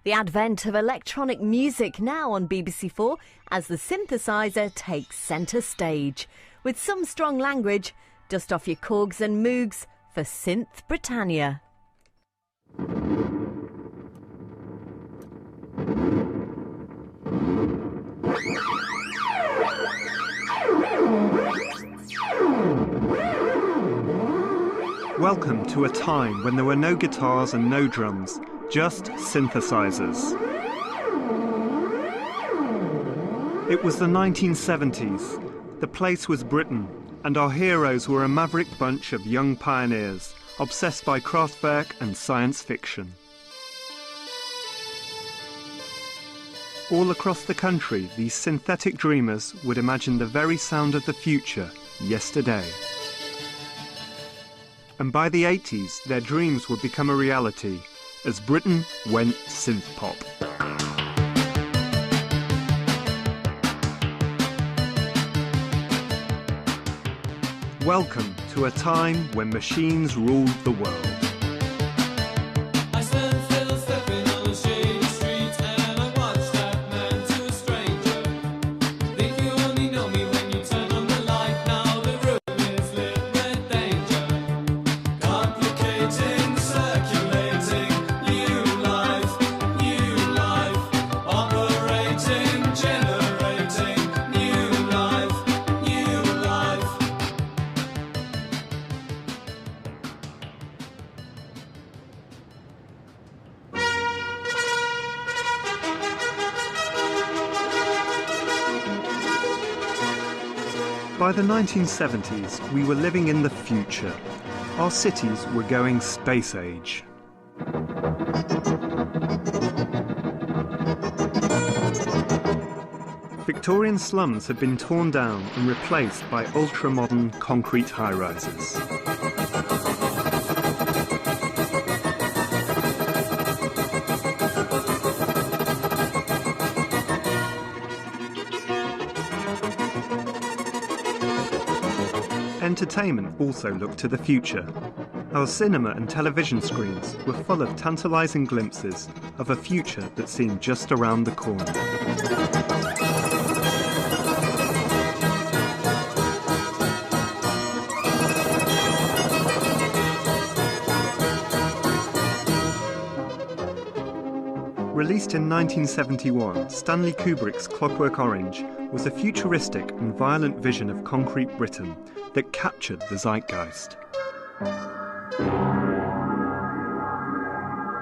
The advent of electronic music now on BBC4 as the synthesizer takes centre stage. With some strong language, dust off your Korgs and Moogs for Synth Britannia. Welcome to a time when there were no guitars and no drums, just synthesizers. It was the 1970s. The place was Britain, and our heroes were a maverick bunch of young pioneers, obsessed by Kraftwerk and science fiction. All across the country, these synthetic dreamers would imagine the very sound of the future yesterday. And by the 80s, their dreams would become a reality as Britain went synth-pop. Welcome to a time when machines ruled the world. By the 1970s, we were living in the future. Our cities were going space age. Victorian slums had been torn down and replaced by ultra-modern concrete high-rises. Entertainment also looked to the future. Our cinema and television screens were full of tantalising glimpses of a future that seemed just around the corner. Released in 1971, Stanley Kubrick's Clockwork Orange was a futuristic and violent vision of concrete Britain that captured the zeitgeist.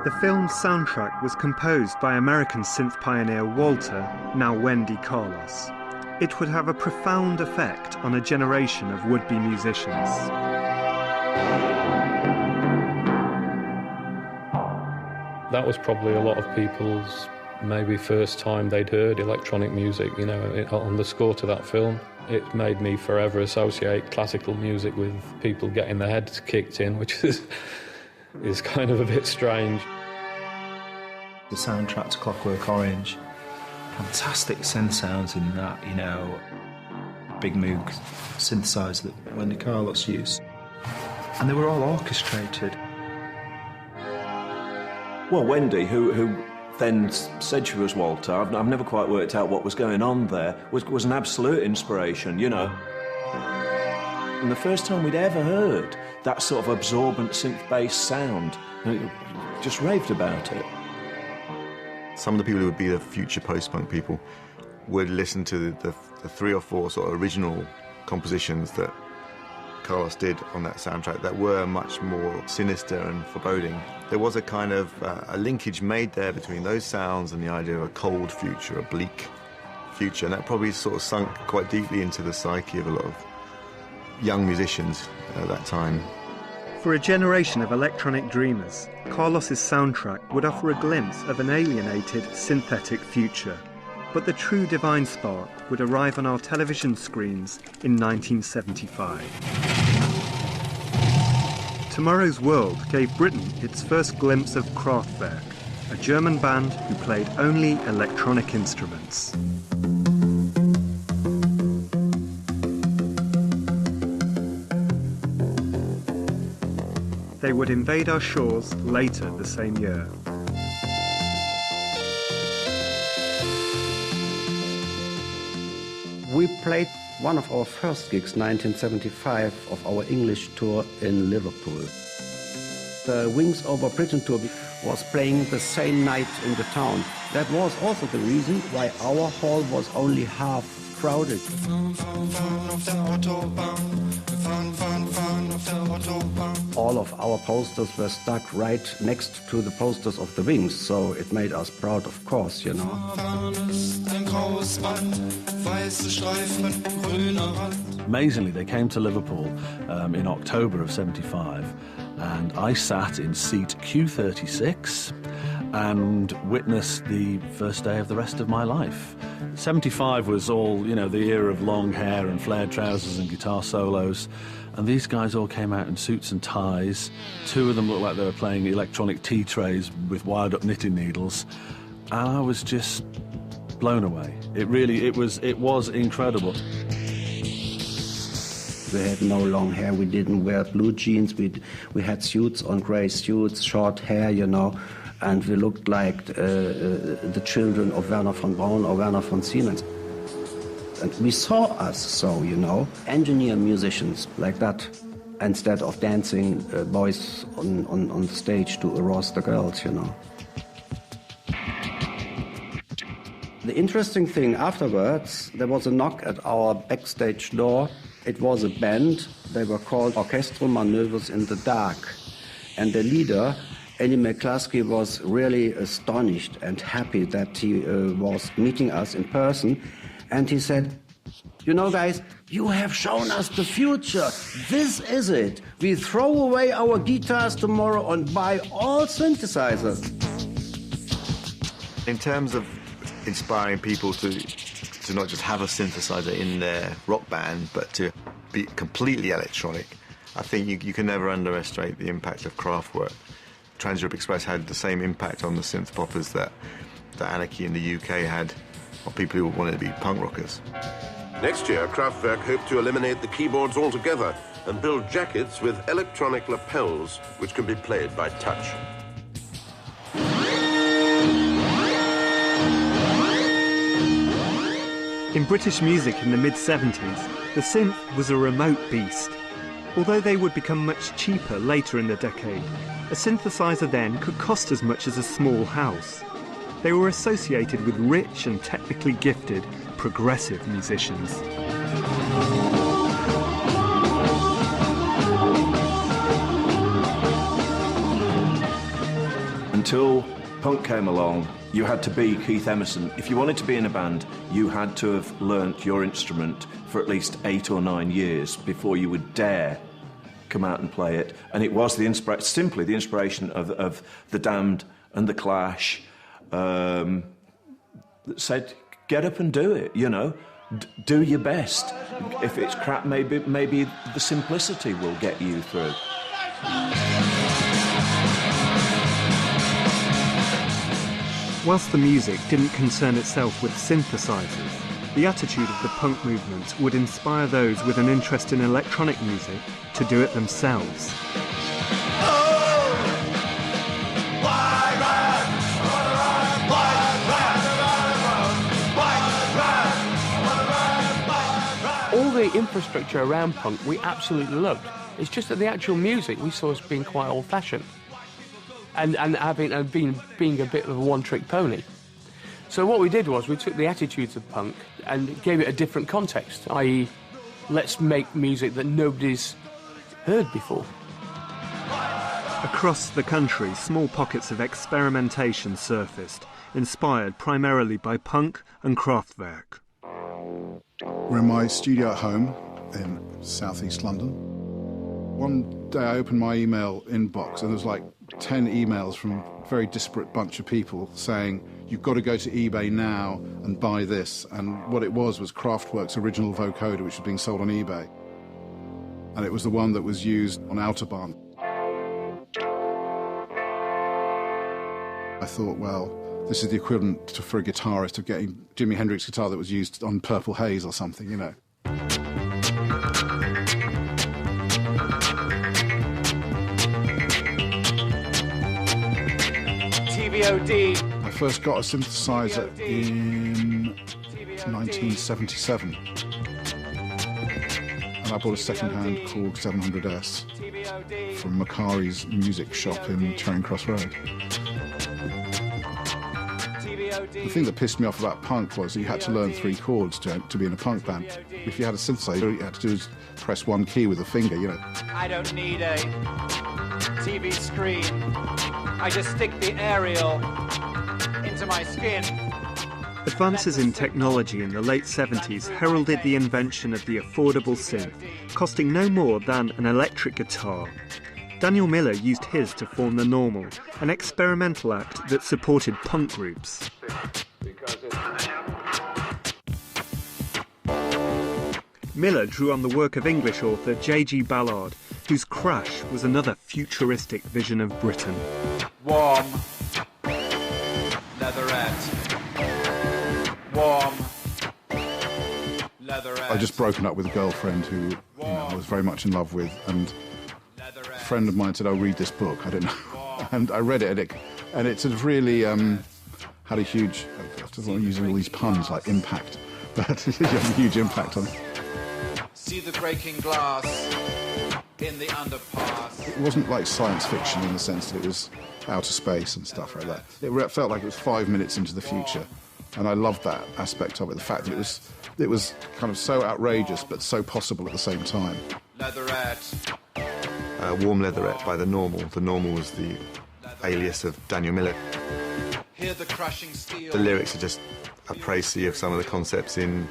The film's soundtrack was composed by American synth pioneer Walter, now Wendy Carlos. It would have a profound effect on a generation of would-be musicians. That was probably a lot of people's maybe first time they'd heard electronic music, you know, on the score to that film. It made me forever associate classical music with people getting their heads kicked in, which is kind of a bit strange. The soundtrack to Clockwork Orange, fantastic synth sounds in that, you know, big Moog synthesizer that Wendy Carlos used. And they were all orchestrated. Well, Wendy, who then said she was Walter, I've never quite worked out what was going on there, was an absolute inspiration, you know. And the first time we'd ever heard that sort of absorbent synth-based sound, just raved about it. Some of the people who would be the future post-punk people would listen to the 3 or 4 sort of original compositions that Carlos did on that soundtrack that were much more sinister and foreboding. There was a kind of a linkage made there between those sounds and the idea of a cold future, a bleak future, and that probably sort of sunk quite deeply into the psyche of a lot of young musicians at that time. For a generation of electronic dreamers, Carlos's soundtrack would offer a glimpse of an alienated synthetic future. But the true divine spark would arrive on our television screens in 1975. Tomorrow's World gave Britain its first glimpse of Kraftwerk, a German band who played only electronic instruments. They would invade our shores later the same year. We played one of our first gigs, 1975, of our English tour in Liverpool. The Wings Over Britain tour was playing the same night in the town. That was also the reason why our hall was only half crowded. All of our posters were stuck right next to the posters of the Wings, so it made us proud, of course, you know. Amazingly, they came to Liverpool in October of '75, and I sat in seat Q36 and witnessed the first day of the rest of my life. '75 was all, you know, the era of long hair and flared trousers and guitar solos, and these guys all came out in suits and ties. Two of them looked like they were playing electronic tea trays with wired-up knitting needles, and I was just blown away. It was incredible. We had no long hair, we didn't wear blue jeans, we had suits on, grey suits, short hair, you know, and we looked like the children of Werner von Braun or Werner von Siemens. And we saw us so, you know, engineer musicians like that, instead of dancing boys on the stage to arouse the girls, you know. The interesting thing afterwards, there was a knock at our backstage door. It was a band. They were called Orchestral Manoeuvres in the Dark. And the leader, Eddie McCluskey, was really astonished and happy that he was meeting us in person. And he said, "You know, guys, you have shown us the future. This is it. We throw away our guitars tomorrow and buy all synthesizers." In terms of inspiring people to not just have a synthesizer in their rock band, but to be completely electronic, I think you can never underestimate the impact of Kraftwerk. Trans-Europe Express had the same impact on the synth poppers that Anarchy in the UK had on people who wanted to be punk rockers. Next year, Kraftwerk hope to eliminate the keyboards altogether and build jackets with electronic lapels which can be played by touch. In British music in the mid-70s, the synth was a remote beast. Although they would become much cheaper later in the decade, a synthesizer then could cost as much as a small house. They were associated with rich and technically gifted, progressive musicians. Until punk came along, you had to be Keith Emerson. If you wanted to be in a band, you had to have learnt your instrument for at least 8 or 9 years before you would dare come out and play it. And it was simply the inspiration of the Damned and the Clash that said, get up and do it, you know. Do your best. If it's crap, maybe the simplicity will get you through. Whilst the music didn't concern itself with synthesizers, the attitude of the punk movement would inspire those with an interest in electronic music to do it themselves. All the infrastructure around punk we absolutely loved. It's just that the actual music we saw as being quite old-fashioned. And being a bit of a one-trick pony. So what we did was we took the attitudes of punk and gave it a different context, i.e. let's make music that nobody's heard before. Across the country, small pockets of experimentation surfaced, inspired primarily by punk and Kraftwerk. We're in my studio at home in southeast London. One day I opened my email inbox and there was like 10 emails from a very disparate bunch of people saying, you've got to go to eBay now and buy this. And what it was Kraftwerk's original vocoder, which was being sold on eBay. And it was the one that was used on Autobahn. I thought, well, this is the equivalent for a guitarist of getting Jimi Hendrix's guitar that was used on Purple Haze or something, you know. I first got a synthesizer in 1977. I bought a second-hand Korg 700S from Macari's music shop in Charing Cross Road. The thing that pissed me off about punk was that you had to learn 3 chords to be in a punk band. If you had a synthesizer, all you had to do was press one key with a finger, you know. I don't need a TV screen. I just stick the aerial into my skin. Advances in technology in the late 70s heralded the invention of the affordable synth, costing no more than an electric guitar. Daniel Miller used his to form The Normal, an experimental act that supported punk groups. Miller drew on the work of English author JG Ballard, whose Crash was another futuristic vision of Britain. Warm. Leatherette. Warm. Leatherette. I'd just broken up with a girlfriend who I was very much in love with, and a friend of mine said, "Oh, read this book." I don't know. And I read it, and it sort of really had a huge, I don't want to use all these puns like impact, but it had a huge impact on it. See the breaking glass in the underpass. It wasn't like science fiction in the sense that it was outer space and stuff like that. It felt like it was 5 minutes into the future, and I loved that aspect of it, the fact that it was kind of so outrageous but so possible at the same time. Leatherette. Warm Leatherette by The Normal. The Normal was the alias of Daniel Miller. Hear the crushing steel. The lyrics are just a précis of some of the concepts in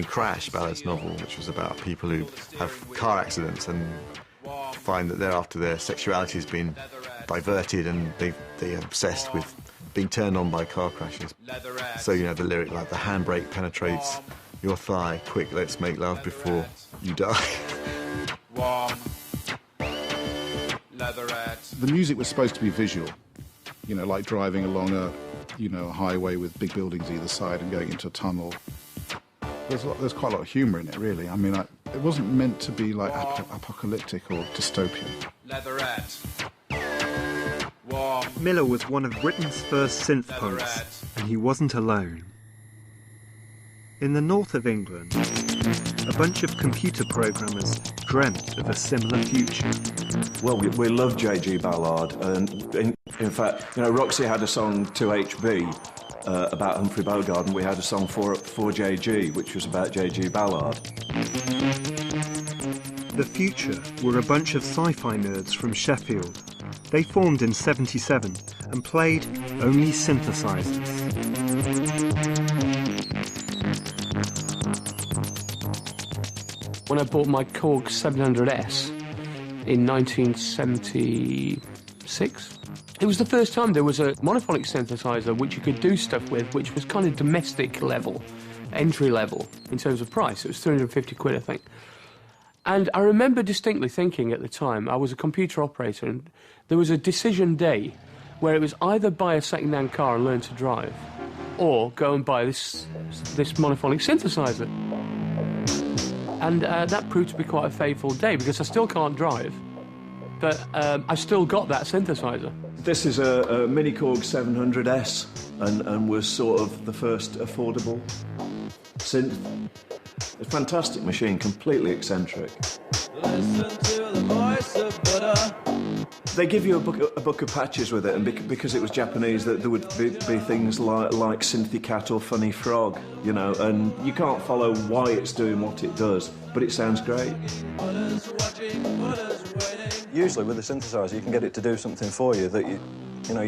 Crash, Ballard's novel, which was about people who have car accidents and find that thereafter their sexuality has been diverted and they're obsessed with being turned on by car crashes. So, you know, the lyric like, the handbrake penetrates your thigh, quick, let's make love before you die. Warm. Leatherette. The music was supposed to be visual, you know, like driving along a highway with big buildings either side and going into a tunnel. There's quite a lot of humour in it, really. I mean, it wasn't meant to be like apocalyptic or dystopian. Leatherette. Warm. Miller was one of Britain's first synth punks, and he wasn't alone. In the north of England, a bunch of computer programmers dreamt of a similar future. Well, we love JG Ballard, and in fact, you know, Roxy had a song 2HB about Humphrey Bogart, and we had a song for JG, which was about JG Ballard. The Future were a bunch of sci-fi nerds from Sheffield. They formed in '77 and played only synthesizers. When I bought my Korg 700S in 1976, it was the first time there was a monophonic synthesizer which you could do stuff with, which was kind of domestic level, entry level in terms of price. It was 350 quid, I think. And I remember distinctly thinking at the time, I was a computer operator, and there was a decision day where it was either buy a second-hand car and learn to drive, or go and buy this monophonic synthesizer. And that proved to be quite a fateful day, because I still can't drive, but I still got that synthesizer. This is a Mini Korg 700S, and was sort of the first affordable synth. A fantastic machine, completely eccentric. Listen to the voice of Buddha. They give you a book of patches with it, and because it was Japanese, that there would be things like Synthy Cat or Funny Frog, you know, and you can't follow why it's doing what it does, but it sounds great. Usually with a synthesizer, you can get it to do something for you that you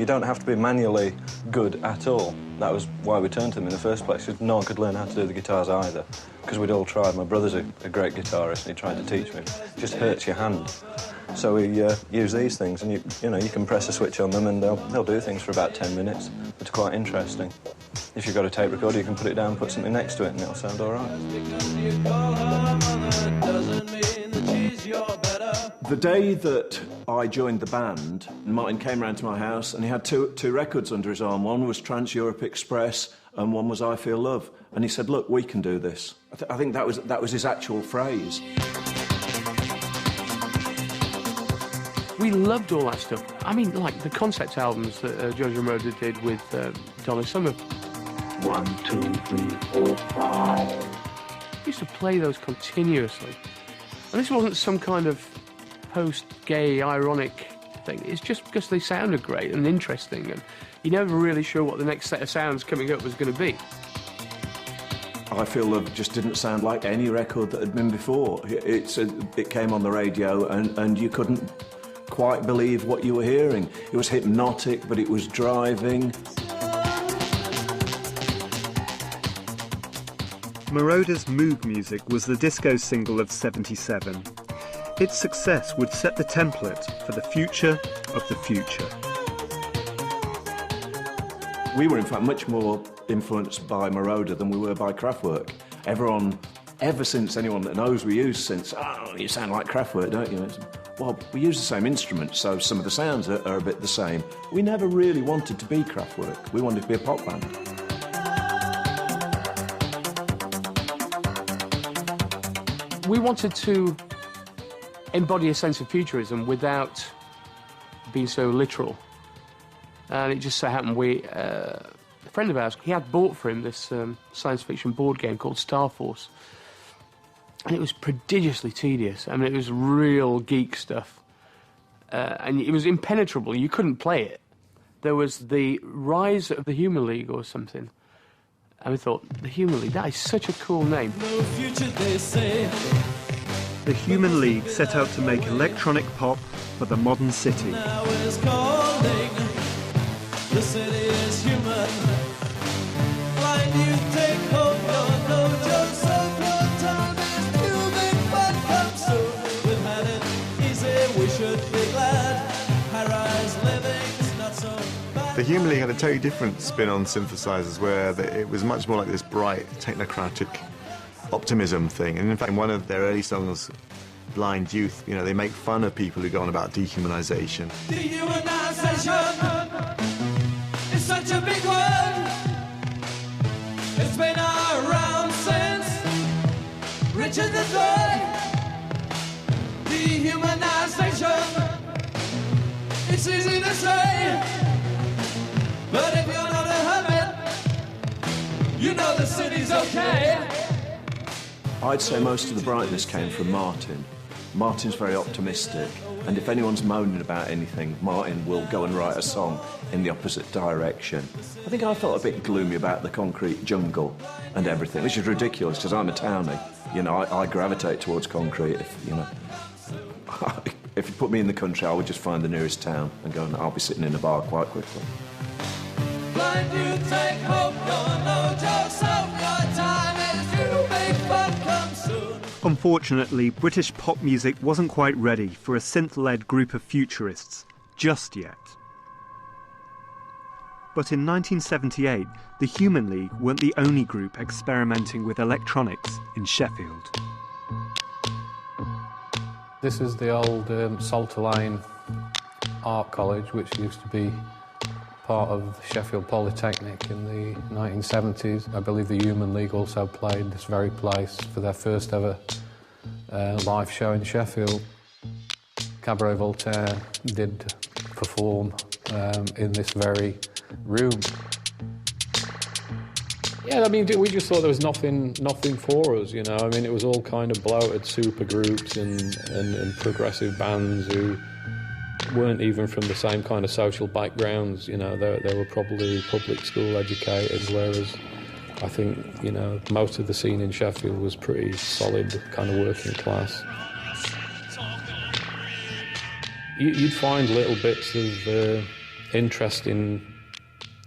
don't have to be manually good at all. That was why we turned to them in the first place, because no one could learn how to do the guitars either, because we'd all tried. My brother's a great guitarist, and he tried to teach me. It just hurts your hand. So we use these things, and you can press a switch on them, and they'll do things for about 10 minutes. It's quite interesting. If you've got a tape recorder, you can put it down, put something next to it, and it'll sound all right. The day that I joined the band, Martin came round to my house, and he had two records under his arm. One was Trans-Europe Express, and one was I Feel Love. And he said, "Look, we can do this." I think that was his actual phrase. We loved all that stuff. I mean, like the concept albums that George Moroder did with Donna Summer. 1, 2, 3, 4, 5. We used to play those continuously. And this wasn't some kind of post-gay, ironic thing. It's just because they sounded great and interesting, and you're never really sure what the next set of sounds coming up was going to be. I feel it just didn't sound like any record that had been before. It came on the radio and you couldn't quite believe what you were hearing. It was hypnotic, but it was driving. Moroder's Moog Music was the disco single of '77. Its success would set the template for the future of the future. We were, in fact, much more influenced by Moroder than we were by Kraftwerk. Everyone, ever since anyone that knows we use synths, oh, you sound like Kraftwerk, don't you? Well, we use the same instruments, so some of the sounds are a bit the same. We never really wanted to be Kraftwerk. We wanted to be a pop band. We wanted to embody a sense of futurism without being so literal. And it just so happened a friend of ours, he had bought for him this science fiction board game called Star Force. And it was prodigiously tedious. I mean, it was real geek stuff. And it was impenetrable. You couldn't play it. There was the rise of the Human League or something. And we thought, the Human League, that is such a cool name. No future, they say. The Human League set out to make electronic pop for the modern city. Now is calling. The city is human. Blind you take home your no jokes of your time is too big, but come soon. We've had it easy, we should be glad. High-rise living's not so bad. The Human League had a totally different spin on synthesizers, where it was much more like this bright, technocratic optimism thing. And in fact, in one of their early songs, Blind Youth, you know, they make fun of people who go on about dehumanization. Dehumanization is such a big word. It's been around since Richard III. Dehumanization, it's easy to say, but if you're not a hermit, you know the city's okay. I'd say most of the brightness came from Martin. Martin's very optimistic, and if anyone's moaning about anything, Martin will go and write a song in the opposite direction. I think I felt a bit gloomy about the concrete jungle and everything, which is ridiculous because I'm a townie. You know, I gravitate towards concrete. If you put me in the country, I would just find the nearest town and go, and I'll be sitting in a bar quite quickly. Blind you take hope, you're no jokes, so your time is too big, but come soon. Unfortunately, British pop music wasn't quite ready for a synth-led group of futurists just yet. But in 1978, the Human League weren't the only group experimenting with electronics in Sheffield. This is the old Salter Lane Art College, which used to be part of Sheffield Polytechnic in the 1970s. I believe the Human League also played this very place for their first ever live show in Sheffield. Cabaret Volatire did perform in this very room. Yeah, I mean, we just thought there was nothing for us, you know. I mean, it was all kind of bloated super groups and progressive bands who weren't even from the same kind of social backgrounds, you know. They were probably public school educated, whereas I think, you know, most of the scene in Sheffield was pretty solid, kind of working class. You'd find little bits of interesting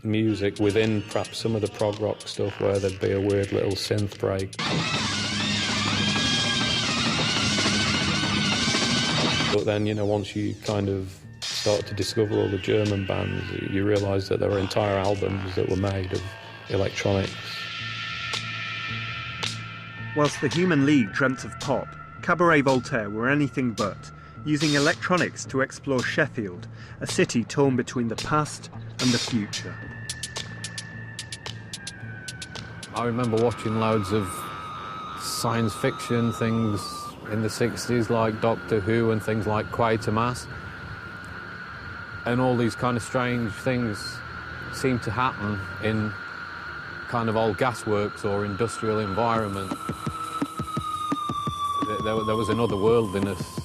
music within perhaps some of the prog rock stuff where there'd be a weird little synth break. But then, you know, once you kind of start to discover all the German bands, you realise that there were entire albums that were made of electronics. Whilst the Human League dreamt of pop, Cabaret Volatire were anything but, using electronics to explore Sheffield, a city torn between the past and the future. I remember watching loads of science fiction things in the 60s, like Doctor Who and things like Quatermass. And all these kind of strange things seem to happen in kind of old gasworks or industrial environment. there was another worldliness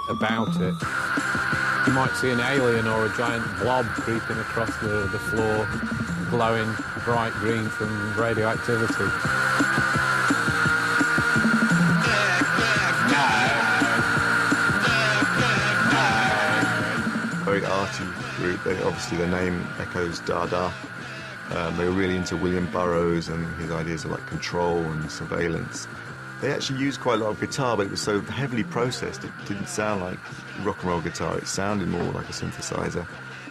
about it. You might see an alien or a giant blob creeping across the floor, glowing bright green from radioactivity. Very arty group. Obviously their name echoes Dada. They were really into William Burroughs and his ideas of like control and surveillance. They actually used quite a lot of guitar, but it was so heavily processed it didn't sound like rock and roll guitar. It sounded more like a synthesizer.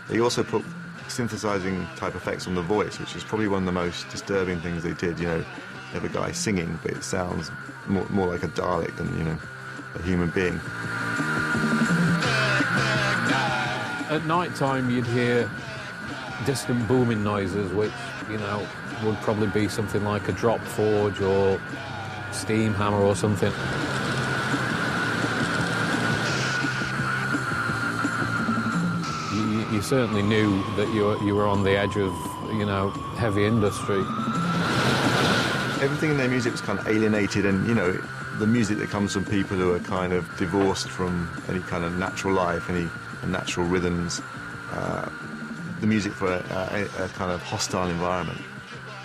They also put synthesizing type effects on the voice, which is probably one of the most disturbing things they did. You know, you have a guy singing, but it sounds more like a Dalek than, you know, a human being. At night time, you'd hear distant booming noises, which, you know, would probably be something like a drop forge or steam hammer or something. You certainly knew that you were on the edge of, you know, heavy industry. Everything in their music was kind of alienated, and, you know, the music that comes from people who are kind of divorced from any kind of natural life, any natural rhythms, the music for a kind of hostile environment.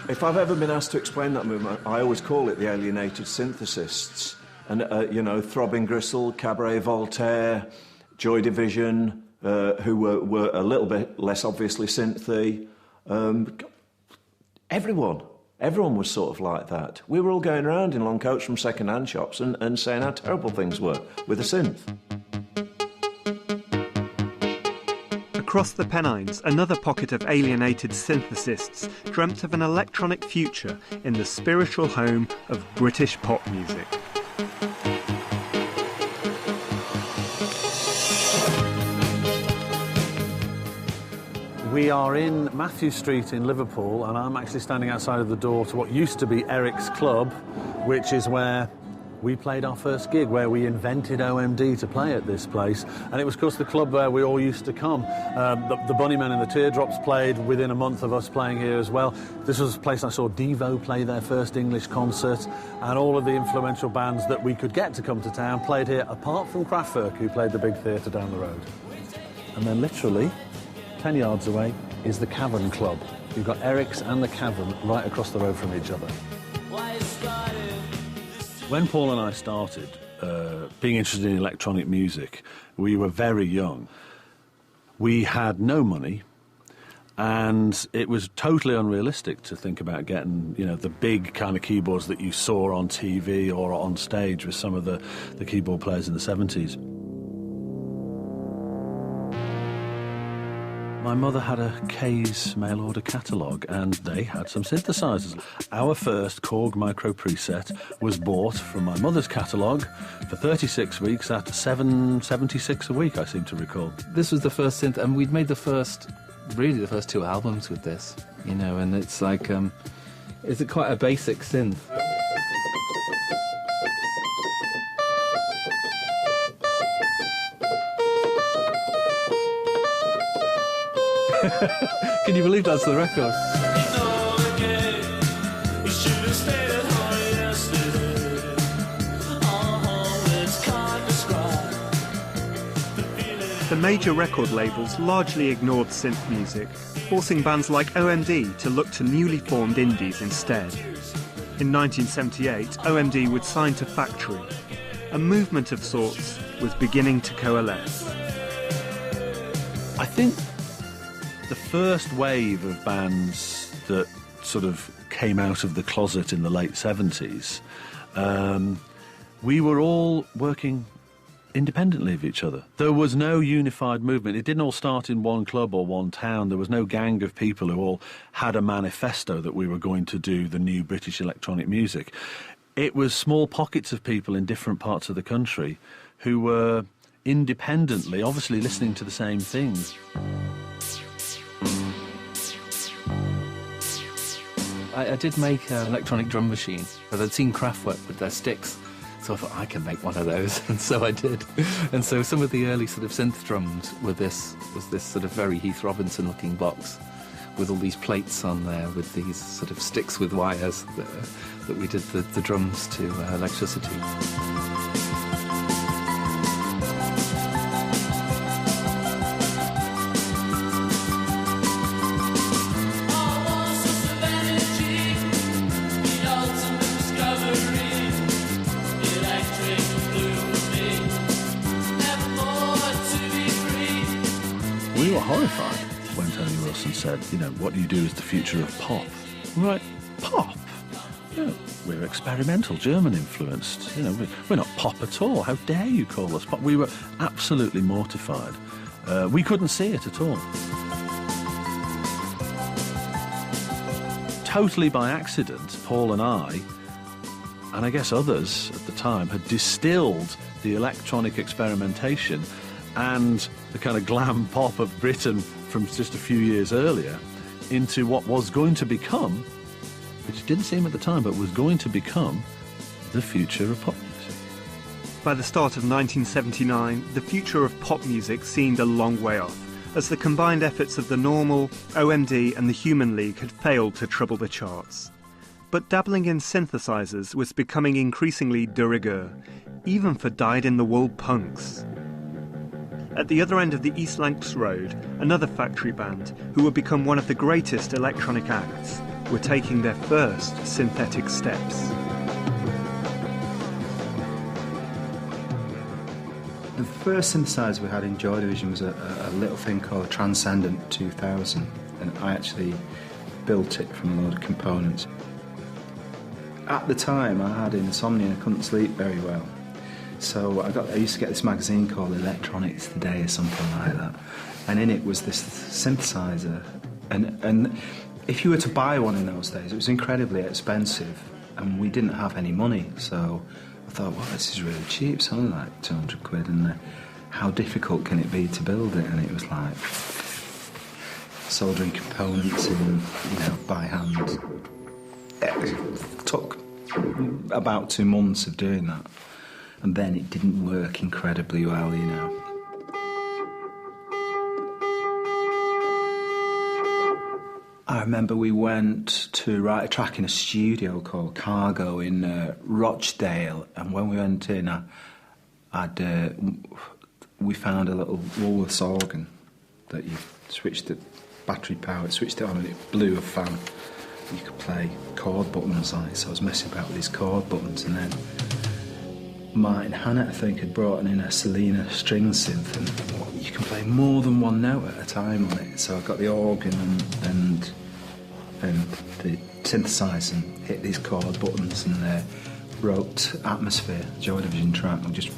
If I've ever been asked to explain that movement, I always call it the alienated synthesists. And, you know, Throbbing Gristle, Cabaret Voltaire, Joy Division, who were a little bit less obviously synthy. Everyone was sort of like that. We were all going around in long coats from second-hand shops and saying how terrible things were with a synth. Across the Pennines, another pocket of alienated synthesists dreamt of an electronic future in the spiritual home of British pop music. We are in Matthew Street in Liverpool, and I'm actually standing outside of the door to what used to be Eric's Club, which is where we played our first gig, where we invented OMD to play at this place. And it was, of course, the club where we all used to come. The Bunnymen and the Teardrops played within a month of us playing here as well. This was a place I saw Devo play their first English concert, and all of the influential bands that we could get to come to town played here, apart from Kraftwerk, who played the big theatre down the road. And then literally 10 yards away is the Cavern Club. You've got Eric's and the Cavern right across the road from each other. When Paul and I started being interested in electronic music, we were very young. We had no money, and it was totally unrealistic to think about getting, you know, the big kind of keyboards that you saw on TV or on stage with some of the keyboard players in the 70s. My mother had a K's mail-order catalogue, and they had some synthesizers. Our first Korg Micro preset was bought from my mother's catalogue for 36 weeks at $7.76 a week, I seem to recall. This was the first synth, and we'd made the first two albums with this, you know, and it's like, it's quite a basic synth. Can you believe that's the record? The major record labels largely ignored synth music, forcing bands like OMD to look to newly formed indies instead. In 1978, OMD would sign to Factory. A movement of sorts was beginning to coalesce. I think the first wave of bands that sort of came out of the closet in the late 70s, we were all working independently of each other. There was no unified movement. It didn't all start in one club or one town. There was no gang of people who all had a manifesto that we were going to do the new British electronic music. It was small pockets of people in different parts of the country who were independently, obviously listening to the same things. I did make an electronic drum machine, but I'd seen Kraftwerk with their sticks, so I thought I can make one of those, and so I did. And so some of the early sort of synth drums was this sort of very Heath Robinson-looking box with all these plates on there with these sort of sticks with wires that we did the drums to electricity. horrified when Tony Wilson said, you know, what you do is the future of pop. We're like, pop? You know, we're experimental, German-influenced. You know, we're not pop at all. How dare you call us pop? We were absolutely mortified. We couldn't see it at all. Totally by accident, Paul and I guess others at the time, had distilled the electronic experimentation and the kind of glam pop of Britain from just a few years earlier into what was going to become, which didn't seem at the time, but was going to become the future of pop music. By the start of 1979, the future of pop music seemed a long way off, as the combined efforts of the Normal, OMD and the Human League had failed to trouble the charts. But dabbling in synthesizers was becoming increasingly de rigueur, even for dyed-in-the-wool punks. At the other end of the East Lancs Road, another factory band, who would become one of the greatest electronic acts, were taking their first synthetic steps. The first synthesizer we had in Joy Division was a little thing called a Transcendent 2000, and I actually built it from a load of components. At the time, I had insomnia and I couldn't sleep very well. So I used to get this magazine called Electronics Today or something like that. And in it was this synthesizer. And if you were to buy one in those days, it was incredibly expensive. And we didn't have any money. So I thought, well, this is really cheap. It's only like 200 quid. And how difficult can it be to build it? And it was like soldering components in, by hand. It took about 2 months of doing that. And then it didn't work incredibly well, I remember we went to write a track in a studio called Cargo in Rochdale, and when we went in, we found a little Woolworths organ that you switched the battery power, switched it on, and it blew a fan. You could play chord buttons on it, so I was messing about with these chord buttons, and then Martin Hannett, I think, had brought in a Selena string synth, and you can play more than one note at a time on it. So I got the organ and the synthesizer and hit these chord buttons and wrote Atmosphere, Joy Division track, and just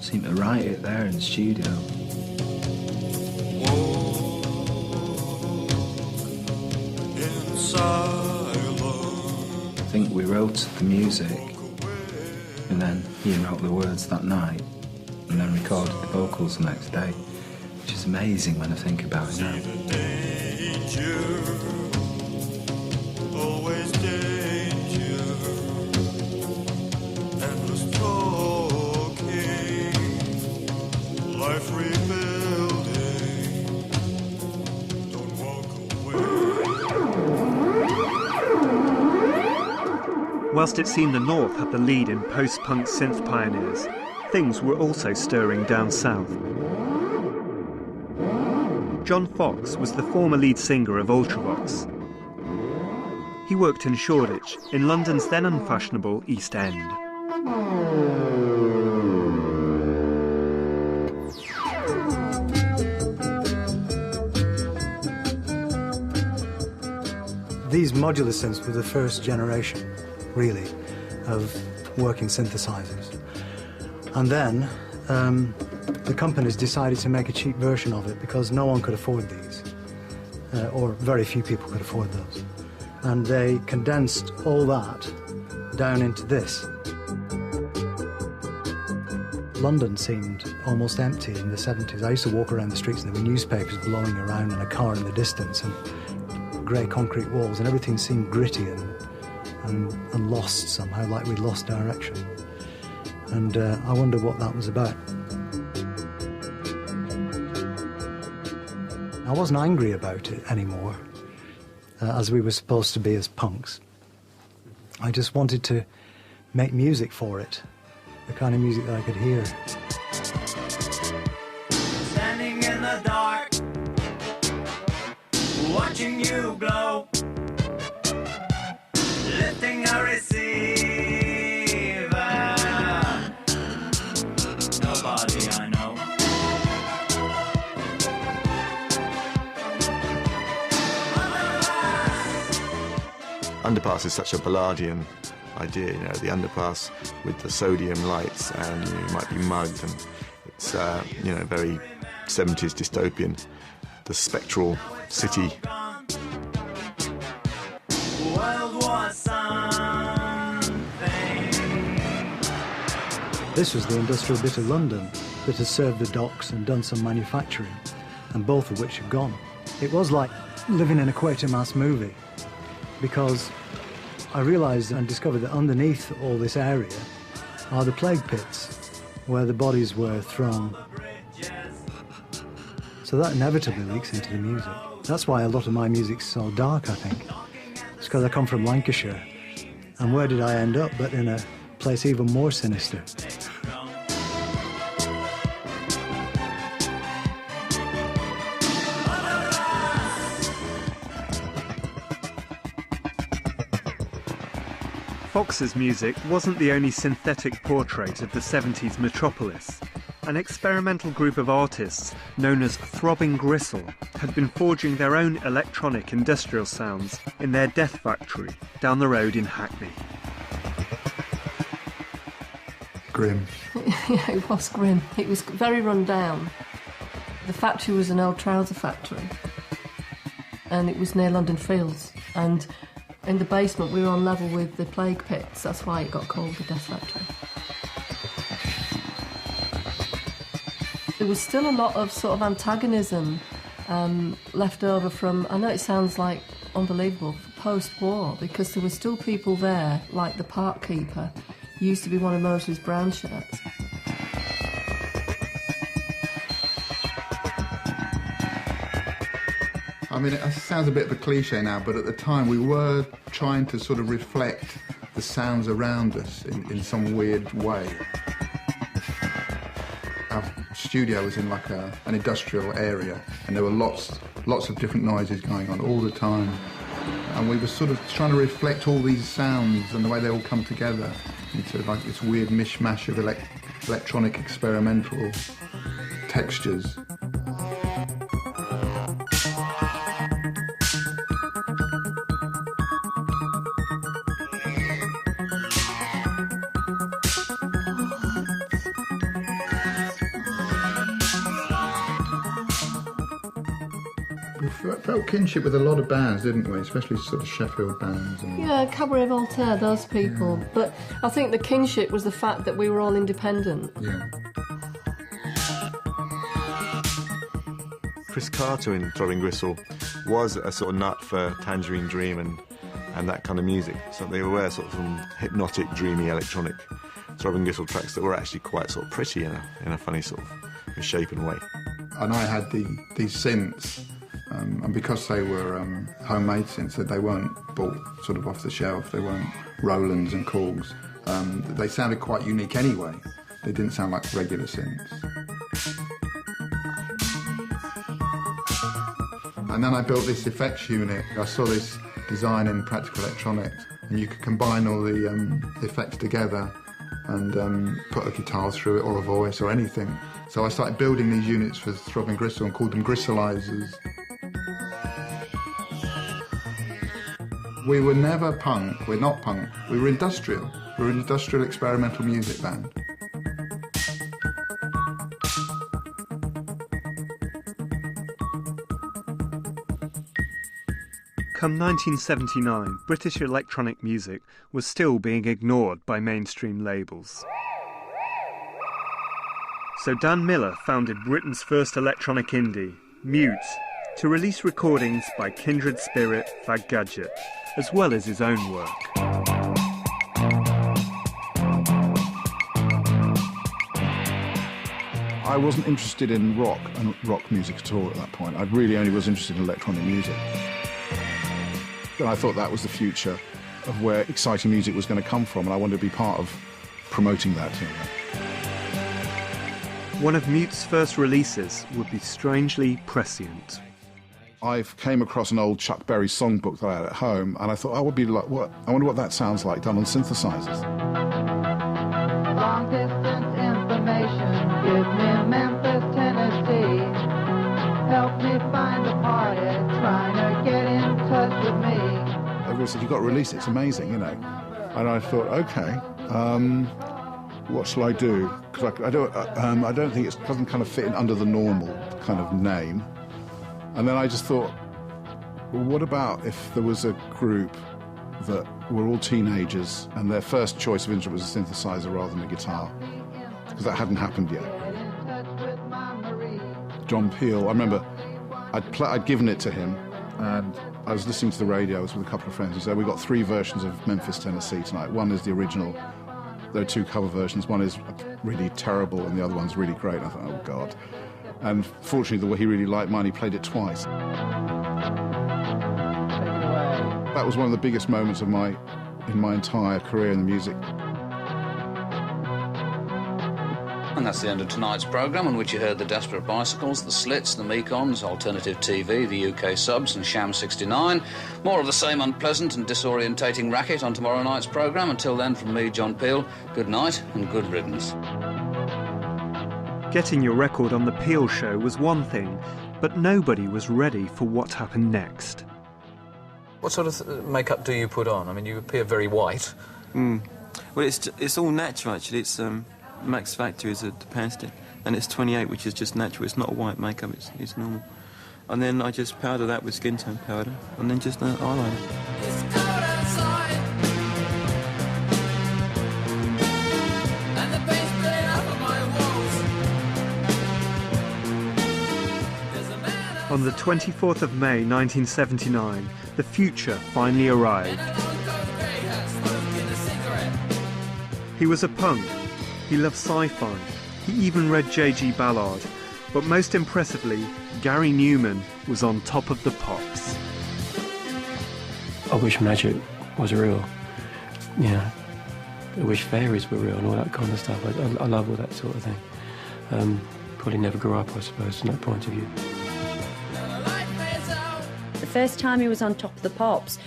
seemed to write it there in the studio. I think we wrote the music, and then he wrote the words that night, and then recorded the vocals the next day, which is amazing when I think about it now. Always danger, endless talking, life rebuilding, don't walk away. Whilst it seemed the North had the lead in post-punk synth pioneers, things were also stirring down south. John Fox was the former lead singer of Ultravox. He worked in Shoreditch, in London's then unfashionable East End. These modular synths were the first generation, really, of working synthesizers. And then the companies decided to make a cheap version of it because no one could afford these, or very few people could afford those. And they condensed all that down into this. London seemed almost empty in the 70s. I used to walk around the streets and there were newspapers blowing around and a car in the distance and grey concrete walls, and everything seemed gritty and lost somehow, like we'd lost direction. And I wonder what that was about. I wasn't angry about it anymore, as we were supposed to be as punks. I just wanted to make music for it, the kind of music that I could hear. Standing in the dark, watching you glow, lifting a receiver, nobody I know. underpass is such a Ballardian idea, you know, the underpass with the sodium lights, and you might be mugged, and it's you know, very 70s dystopian. The spectral city. This was the industrial bit of London that had served the docks and done some manufacturing, and both of which had gone. It was like living in a Quatermass movie, because I realised and discovered that underneath all this area are the plague pits, where the bodies were thrown. So that inevitably leaks into the music. That's why a lot of my music's so dark, I think. It's because I come from Lancashire, and where did I end up but in a place even more sinister? Fox's music wasn't the only synthetic portrait of the 70s metropolis. An experimental group of artists known as Throbbing Gristle had been forging their own electronic industrial sounds in their Death Factory down the road in Hackney. Grim. Yeah, it was grim. It was very run down. The factory was an old trouser factory, and it was near London Fields, and in the basement we were on level with the plague pits. That's why it got called the Death Factory. There was still a lot of sort of antagonism left over from, I know it sounds like unbelievable, post-war, because there were still people there, like the park keeper, who used to be one of Mosley's brown shirts. I mean, it sounds a bit of a cliche now, but at the time we were trying to sort of reflect the sounds around us in some weird way. Our studio was in like an industrial area, and there were lots of different noises going on all the time. And we were sort of trying to reflect all these sounds and the way they all come together into like this weird mishmash of electronic experimental textures. Felt kinship with a lot of bands, didn't we? Especially sort of Sheffield bands. And... Yeah, Cabaret Volatire, those people. Yeah. But I think the kinship was the fact that we were all independent. Yeah. Chris Carter in Throbbing Gristle was a sort of nut for Tangerine Dream and that kind of music. So they were sort of some hypnotic, dreamy, electronic Throbbing Gristle tracks that were actually quite sort of pretty in a funny sort of misshapen way. And I had these synths. And because they were homemade synths, that they weren't bought sort of off the shelf, they weren't Rolands and Korgs, they sounded quite unique anyway. They didn't sound like regular synths. And then I built this effects unit. I saw this design in Practical Electronics, and you could combine all the effects together and put a guitar through it or a voice or anything. So I started building these units for Throbbing Gristle and called them Gristleizers. We were never punk, we're not punk, we were industrial. We were an industrial experimental music band. Come 1979, British electronic music was still being ignored by mainstream labels. So Dan Miller founded Britain's first electronic indie, Mute, to release recordings by kindred spirit Fag Gadget, as well as his own work. I wasn't interested in rock and rock music at all at that point. I really only was interested in electronic music. And I thought that was the future of where exciting music was going to come from, and I wanted to be part of promoting that. One of Mute's first releases would be strangely prescient. I came across an old Chuck Berry songbook that I had at home, and I thought, I wonder what that sounds like done on synthesizers. Long distance information, give me Memphis, Tennessee. Help me find a party, trying to get in touch with me. everyone said, you've got to release it, it's amazing, you know. And I thought, OK, what shall I do? Because I don't think it doesn't kind of fit in under the normal kind of name. And then I just thought, well, what about if there was a group that were all teenagers and their first choice of instrument was a synthesizer rather than a guitar? Because that hadn't happened yet. John Peel, I remember I'd given it to him, and I was listening to the radio. I was with a couple of friends who said, we've got 3 versions of Memphis, Tennessee tonight. One is the original. There are 2 cover versions. One is really terrible and the other one's really great. And I thought, oh, God. And fortunately, the way he really liked mine, he played it twice. That was one of the biggest moments of in my entire career in the music. And that's the end of tonight's programme, in which you heard the Desperate Bicycles, the Slits, the Mekons, Alternative TV, the UK Subs and Sham 69. More of the same unpleasant and disorientating racket on tomorrow night's programme. Until then, from me, John Peel, good night and good riddance. Getting your record on the Peel Show was one thing, but nobody was ready for what happened next. What sort of makeup do you put on? I mean, you appear very white. Well, it's all natural, actually. It's Max Factor is a Depeche stick, and it's 28, which is just natural. It's not white makeup, it's normal. And then I just powder that with skin tone powder, and then just eyeliner. On the 24th of May 1979, the future finally arrived. He was a punk. He loved sci-fi. He even read JG Ballard. But most impressively, Gary Numan was on top of the pops. I wish magic was real. Yeah. I wish fairies were real and all that kind of stuff. I love all that sort of thing. Probably never grew up, I suppose, from that point of view. The first time he was on Top of the Pops,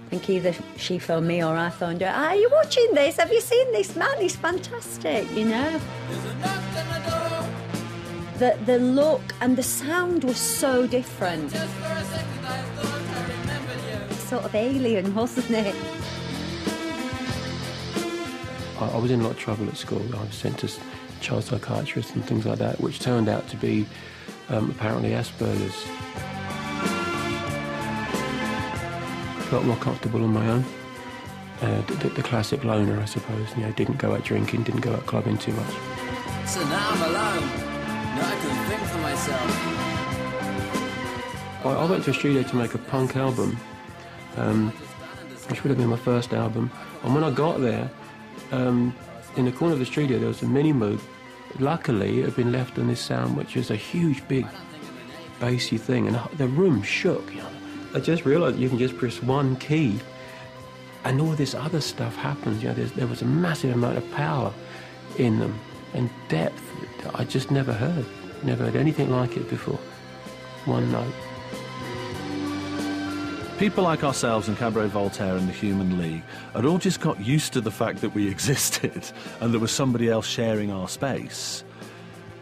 I think either she phoned me or I phoned her. Are you watching this? Have you seen this man? He's fantastic, you know? The look and the sound was so different. Sort of alien, wasn't it? I was in a lot of trouble at school. I was sent to child psychiatrists and things like that, which turned out to be apparently Asperger's. Felt more comfortable on my own. The classic loner, I suppose. You know, didn't go out drinking, didn't go out clubbing too much. So now I'm alone. Now I can think for myself. I went to a studio to make a punk album, which would have been my first album. And when I got there, in the corner of the studio there was a mini Moog. Luckily, it had been left on this sound, which was a huge, big, bassy thing, and the room shook. You know. I just realised you can just press one key, and all this other stuff happens. You know, there was a massive amount of power in them and depth that I just never heard anything like it before. One note. People like ourselves and Cabaret Voltaire and the Human League had all just got used to the fact that we existed and there was somebody else sharing our space.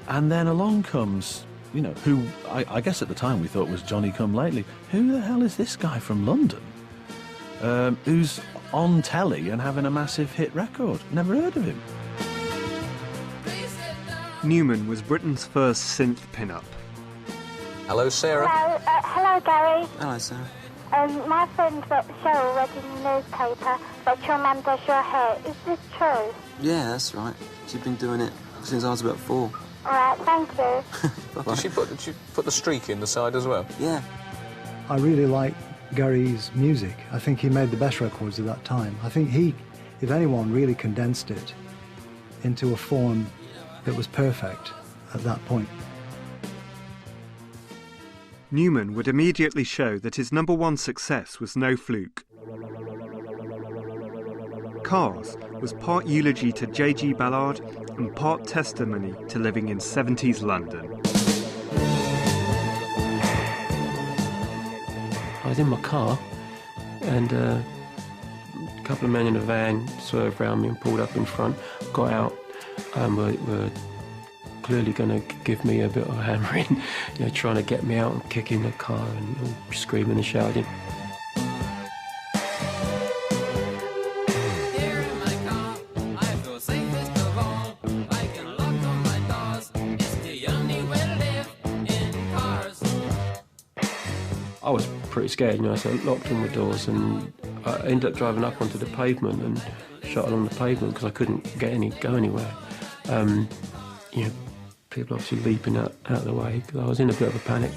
And then along comes, you know, who I guess at the time we thought was Johnny Come Lately. Who the hell is this guy from London who's on telly and having a massive hit record? Never heard of him. Numan was Britain's first synth pin-up. Hello, Sarah. Hello, Gary. Hello, Sarah. My friend Cheryl read in the newspaper that your mum does your hair. Is this true? Yeah, that's right. She's been doing it since I was about 4. All right, thank you. Did she put the streak in the side as well? Yeah. I really like Gary's music. I think he made the best records at that time. I think he, if anyone, really condensed it into a form that was perfect at that point. Numan would immediately show that his #1 success was no fluke. Cars was part eulogy to JG Ballard and part testimony to living in 70s London. I was in my car and a couple of men in a van swerved around me and pulled up in front, got out, and were clearly going to give me a bit of hammering, you know, trying to get me out and kicking the car and screaming and shouting. I was pretty scared, so I locked all the doors and I ended up driving up onto the pavement and shot along the pavement because I couldn't go anywhere. People obviously leaping out of the way because I was in a bit of a panic.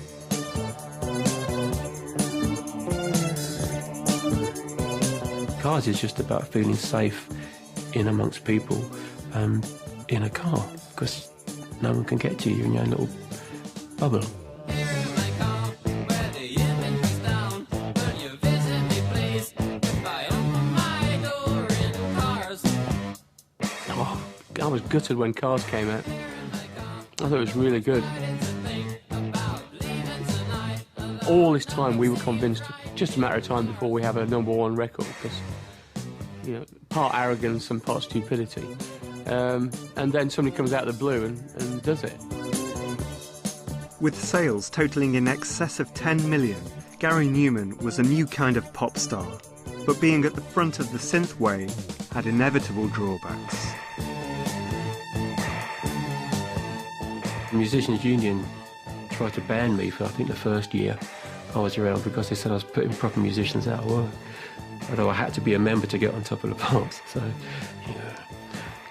Cars is just about feeling safe in amongst people in a car because no one can get to you in your own little bubble. I was gutted when Cars came out. I thought it was really good. All this time we were convinced, just a matter of time before we have a #1 record, because, part arrogance and part stupidity. And then somebody comes out of the blue and does it. With sales totalling in excess of 10 million, Gary Numan was a new kind of pop star. But being at the front of the synth wave had inevitable drawbacks. The Musicians' Union tried to ban me for, I think, the first year I was around because they said I was putting proper musicians out of work. Although I had to be a member to get on top of the pops, so it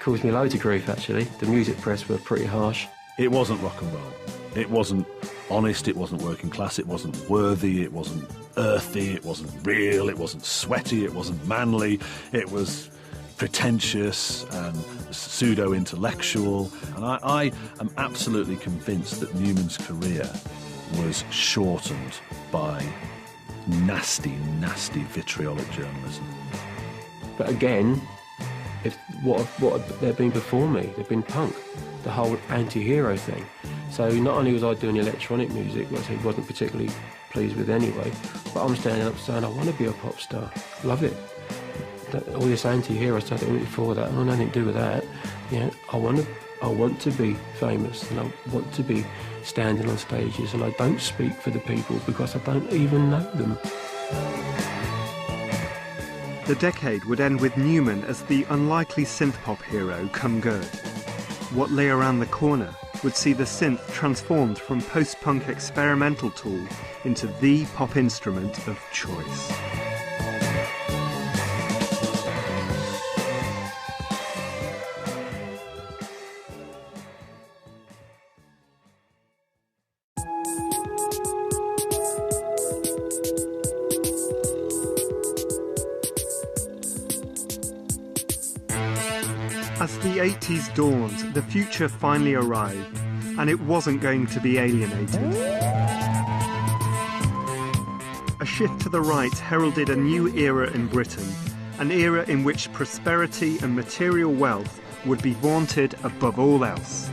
caused me loads of grief, actually. The music press were pretty harsh. It wasn't rock and roll. It wasn't honest, it wasn't working class, it wasn't worthy, it wasn't earthy, it wasn't real, it wasn't sweaty, it wasn't manly, it was pretentious and pseudo-intellectual. And I am absolutely convinced that Numan's career was shortened by nasty, nasty vitriolic journalism. But again, what they've been before me, they've been punk, the whole anti-hero thing. So not only was I doing electronic music, which I wasn't particularly pleased with anyway, but I'm standing up saying I want to be a pop star, love it. All this anti-hero stuff that went before that, I want nothing to do with that. I want to be famous, and I want to be standing on stages, and I don't speak for the people because I don't even know them. The decade would end with Numan as the unlikely synth-pop hero come good. What lay around the corner would see the synth transformed from post-punk experimental tool into the pop instrument of choice. As the 80s dawned, the future finally arrived, and it wasn't going to be alienated. A shift to the right heralded a new era in Britain, an era in which prosperity and material wealth would be vaunted above all else.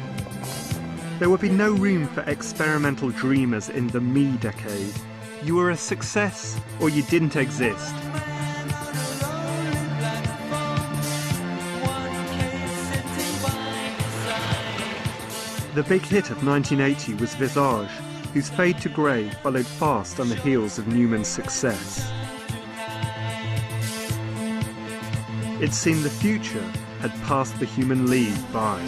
There would be no room for experimental dreamers in the me decade. You were a success, or you didn't exist. The big hit of 1980 was Visage, whose Fade to Grey followed fast on the heels of Numan's success. It seemed the future had passed the human league by.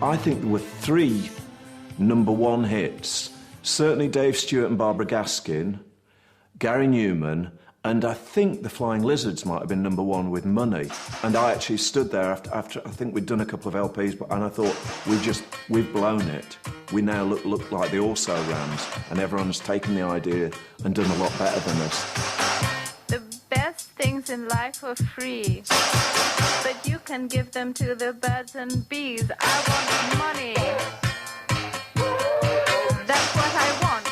I think there were 3 #1 hits. Certainly Dave Stewart and Barbara Gaskin, Gary Numan, and I think the Flying Lizards might have been #1 with Money. And I actually stood there after I think we'd done a couple of LPs, and I thought, we've blown it. We now look like the also-rans, and everyone's taken the idea and done a lot better than us. The best things in life are free, but you can give them to the birds and bees. I want money. That's what I want.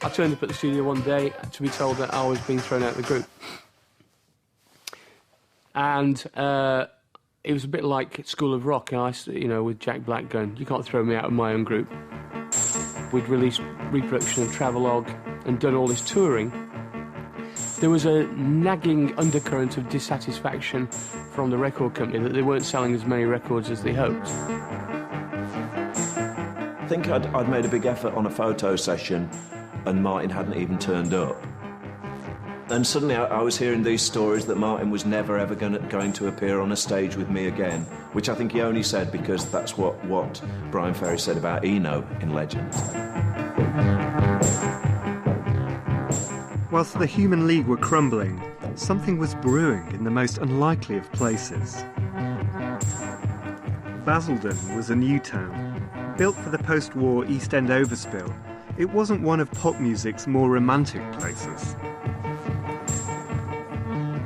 I turned up at the studio one day to be told that I was being thrown out of the group. And it was a bit like School of Rock, with Jack Black going, you can't throw me out of my own group. We'd released reproduction of Travelogue and done all this touring. There was a nagging undercurrent of dissatisfaction from the record company that they weren't selling as many records as they hoped. I think I'd made a big effort on a photo session, and Martin hadn't even turned up. And suddenly I was hearing these stories that Martin was never ever going to appear on a stage with me again, which I think he only said because that's what Brian Ferry said about Eno in Legend. Whilst the Human League were crumbling, something was brewing in the most unlikely of places. Basildon was a new town. Built for the post-war East End overspill, it wasn't one of pop music's more romantic places.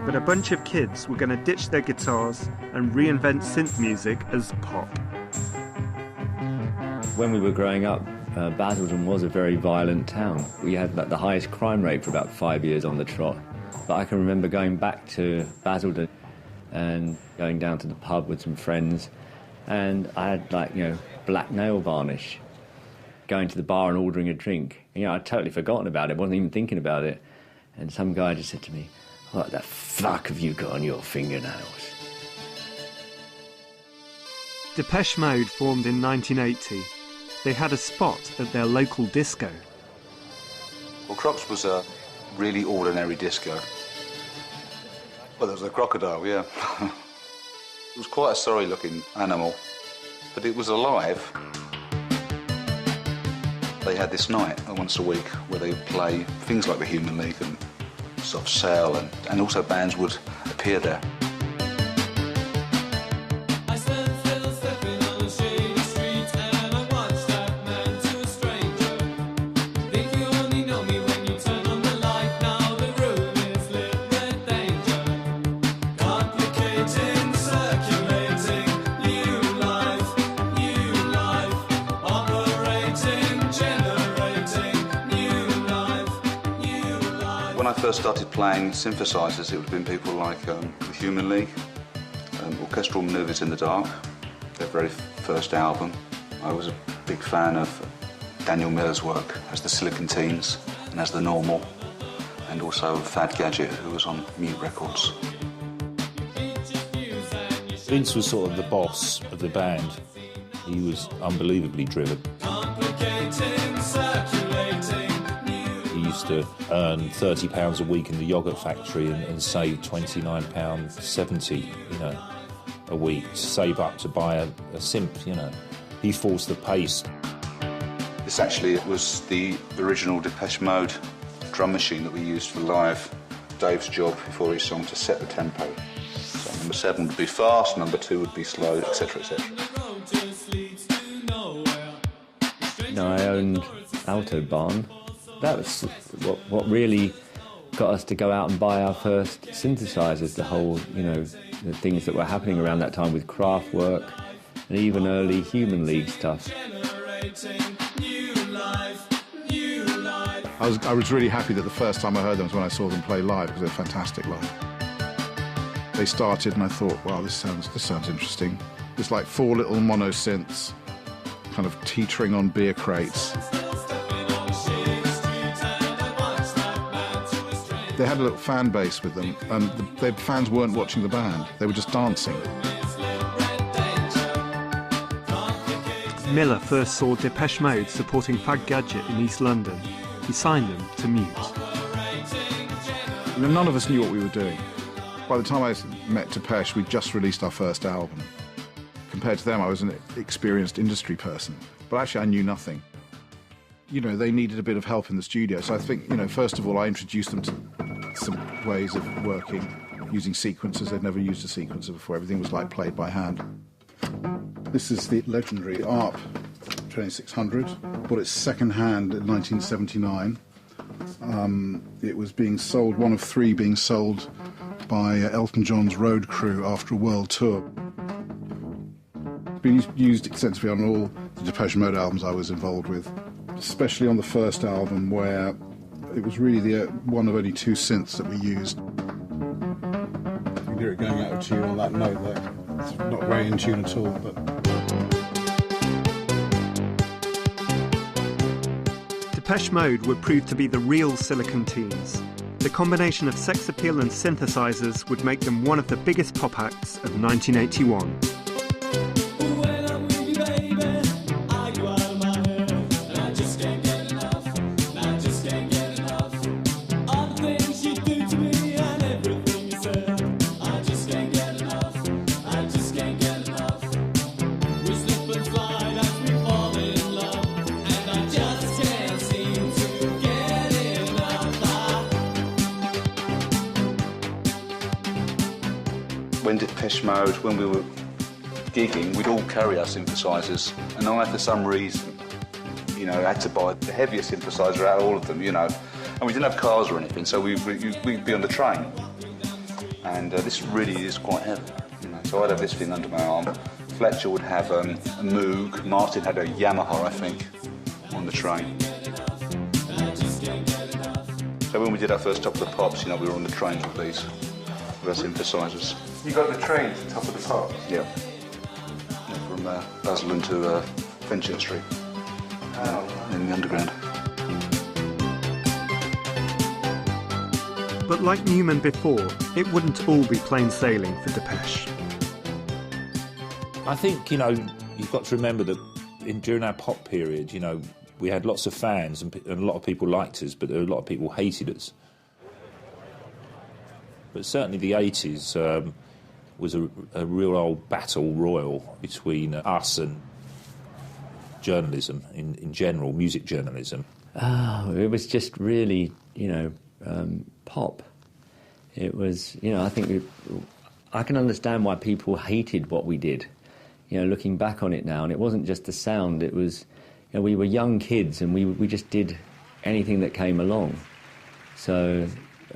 But a bunch of kids were going to ditch their guitars and reinvent synth music as pop. When we were growing up, Basildon was a very violent town. We had the highest crime rate for about 5 years on the trot. But I can remember going back to Basildon and going down to the pub with some friends, and I had black nail varnish. Going to the bar and ordering a drink. I'd totally forgotten about it, wasn't even thinking about it. And some guy just said to me, "What the fuck have you got on your fingernails?" Depeche Mode formed in 1980. They had a spot at their local disco. Well, Crocs was a really ordinary disco. Well, there was a crocodile, yeah. It was quite a sorry-looking animal, but it was alive. They had this night once a week where they would play things like the Human League and Soft Cell, and also bands would appear there. When I first started playing synthesizers, it would have been people like the Human League, Orchestral Manoeuvres in the Dark, their very first album. I was a big fan of Daniel Miller's work as the Silicon Teens and as the Normal, and also Fad Gadget, who was on Mute Records. Vince was sort of the boss of the band. He was unbelievably driven. He used to earn £30 a week in the yoghurt factory and save £29.70, a week to save up to buy a synth, He forced the pace. This actually was the original Depeche Mode drum machine that we used for live. Dave's job before each song to set the tempo. So number 7 would be fast, number 2 would be slow, etc., etc. I owned Autobahn. That was what really got us to go out and buy our first synthesizers, the whole, the things that were happening around that time with Kraftwerk and even early Human League stuff. I was really happy that the first time I heard them was when I saw them play live, because they're fantastic live. They started and I thought, wow, this sounds interesting. It's like 4 little mono synths kind of teetering on beer crates. They had a little fan base with them, and the fans weren't watching the band, they were just dancing. Miller first saw Depeche Mode supporting Fad Gadget in East London. He signed them to Mute. None of us knew what we were doing. By the time I met Depeche, we'd just released our first album. Compared to them, I was an experienced industry person, but actually I knew nothing. They needed a bit of help in the studio, so I think, first of all, I introduced them to some ways of working, using sequencers. They'd never used a sequencer before. Everything was played by hand. This is the legendary ARP 2600. Bought it second-hand in 1979. It was being sold, one of 3 being sold by Elton John's road crew after a world tour. Been used extensively on all the Depeche Mode albums I was involved with, especially on the first album, where it was really one of only 2 synths that we used. You can hear it going out of tune on that note there. It's not very in tune at all, but... Depeche Mode would prove to be the real Silicon Teens. The combination of sex appeal and synthesizers would make them one of the biggest pop acts of 1981. All the things you do to me. when Depeche Mode, when we were gigging, we'd all carry our synthesizers, and I, for some reason, you know, had to buy the heaviest synthesizer out of all of them, you know. And we didn't have cars or anything, so we'd be on the train. And this really is quite heavy, you know. So I'd have this thing under my arm. Fletcher would have a Moog. Martin had a Yamaha, I think, on the train. So when we did our first Top of the Pops, you know, we were on the trains with these, with our synthesizers. You got the train to Top of the Pops? Yeah. From Basildon to Fenchurch Street, in the underground. But like Numan before, it wouldn't all be plain sailing for Depeche. I think, you know, you've got to remember that during our pop period, you know, we had lots of fans and a lot of people liked us, but a lot of people hated us. But certainly the 80s was a real old battle royal between us and journalism in general, music journalism. It was just really, you know, pop. It was, you know, I think I can understand why people hated what we did, you know, looking back on it now. And it wasn't just the sound, it was, you know, we were young kids and we just did anything that came along. So,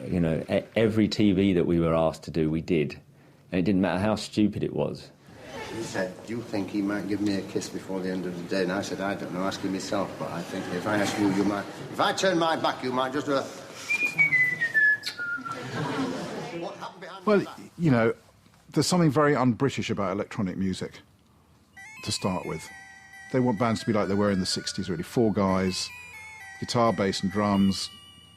you know, every TV that we were asked to do, we did. And it didn't matter how stupid it was. He said, do you think he might give me a kiss before the end of the day? And I said, I don't know, ask him myself, but I think if I ask you, you might... If I turn my back, you might just do a... Well, you know, there's something very un-British about electronic music, to start with. They want bands to be like they were in the 60s, really. 4 guys, guitar, bass and drums,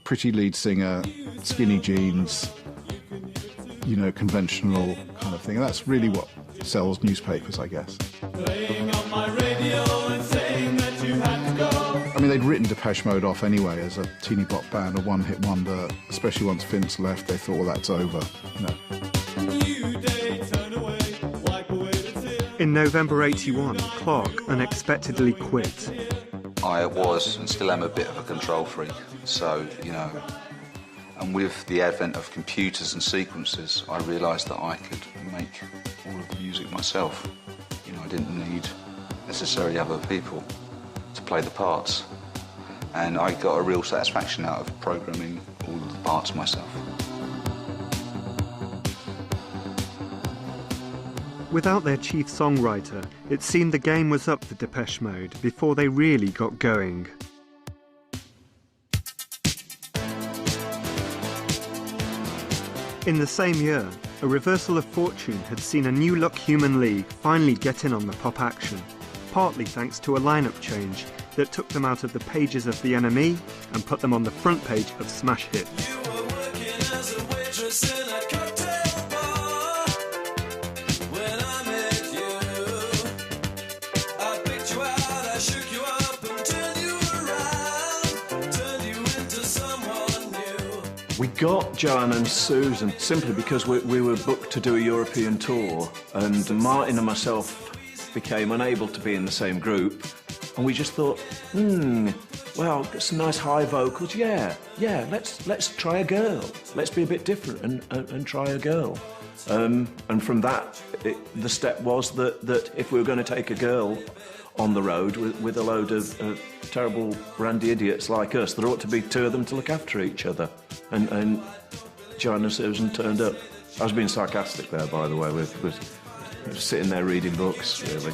pretty lead singer, skinny jeans, you know, conventional kind of thing. And that's really what sells newspapers, I guess. I mean, they'd written Depeche Mode off anyway as a teeny bop band, a one-hit wonder, especially once Vince left. They thought, well, that's over, you know. In November '81, Clark unexpectedly quit. I was and still am a bit of a control freak, so, you know, and with the advent of computers and sequences, I realised that I could make all of the music myself. You know, I didn't need necessarily other people to play the parts. And I got a real satisfaction out of programming all of the parts myself. Without their chief songwriter, it seemed the game was up for Depeche Mode before they really got going. In the same year, a reversal of fortune had seen a new-look Human League finally get in on the pop action, partly thanks to a lineup change that took them out of the pages of the NME and put them on the front page of smash hits. We got Joanne and Susan simply because we were booked to do a European tour, and Martin and myself became unable to be in the same group, and we just thought, well, got some nice high vocals, yeah, let's try a girl. Let's be a bit different and try a girl. And from that, the step was that if we were going to take a girl on the road with a load of terrible randy idiots like us, there ought to be 2 of them to look after each other. And Joanne and Susan turned up. I was being sarcastic there, by the way, with sitting there reading books, really.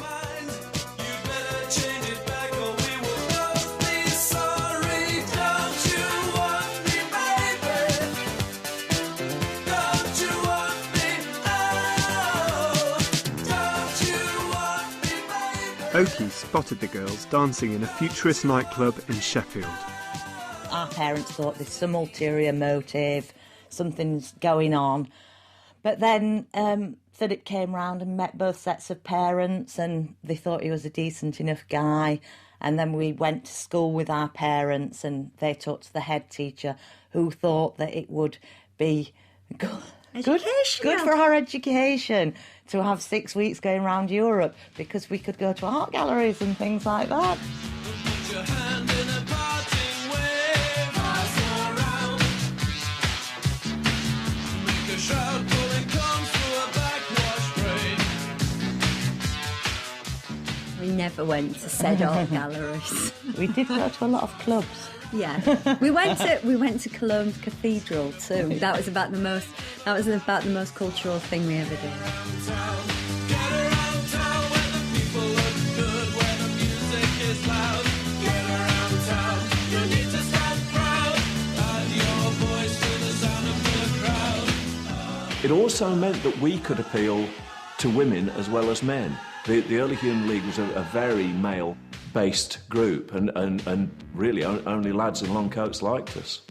Oki spotted the girls dancing in a futurist nightclub in Sheffield. Our parents thought there's some ulterior motive, something's going on. But then Philip came round and met both sets of parents, and they thought he was a decent enough guy. And then we went to school with our parents, and they talked to the head teacher, who thought that it would be good for our education to have 6 weeks going around Europe, because we could go to art galleries and things like that. never went to said art galleries. We did go to a lot of clubs. Yeah, we went to Cologne Cathedral too. That was about the most cultural thing we ever did. It also meant that we could appeal to women as well as men. The early Human League was a very male-based group, and really only lads in long coats liked us.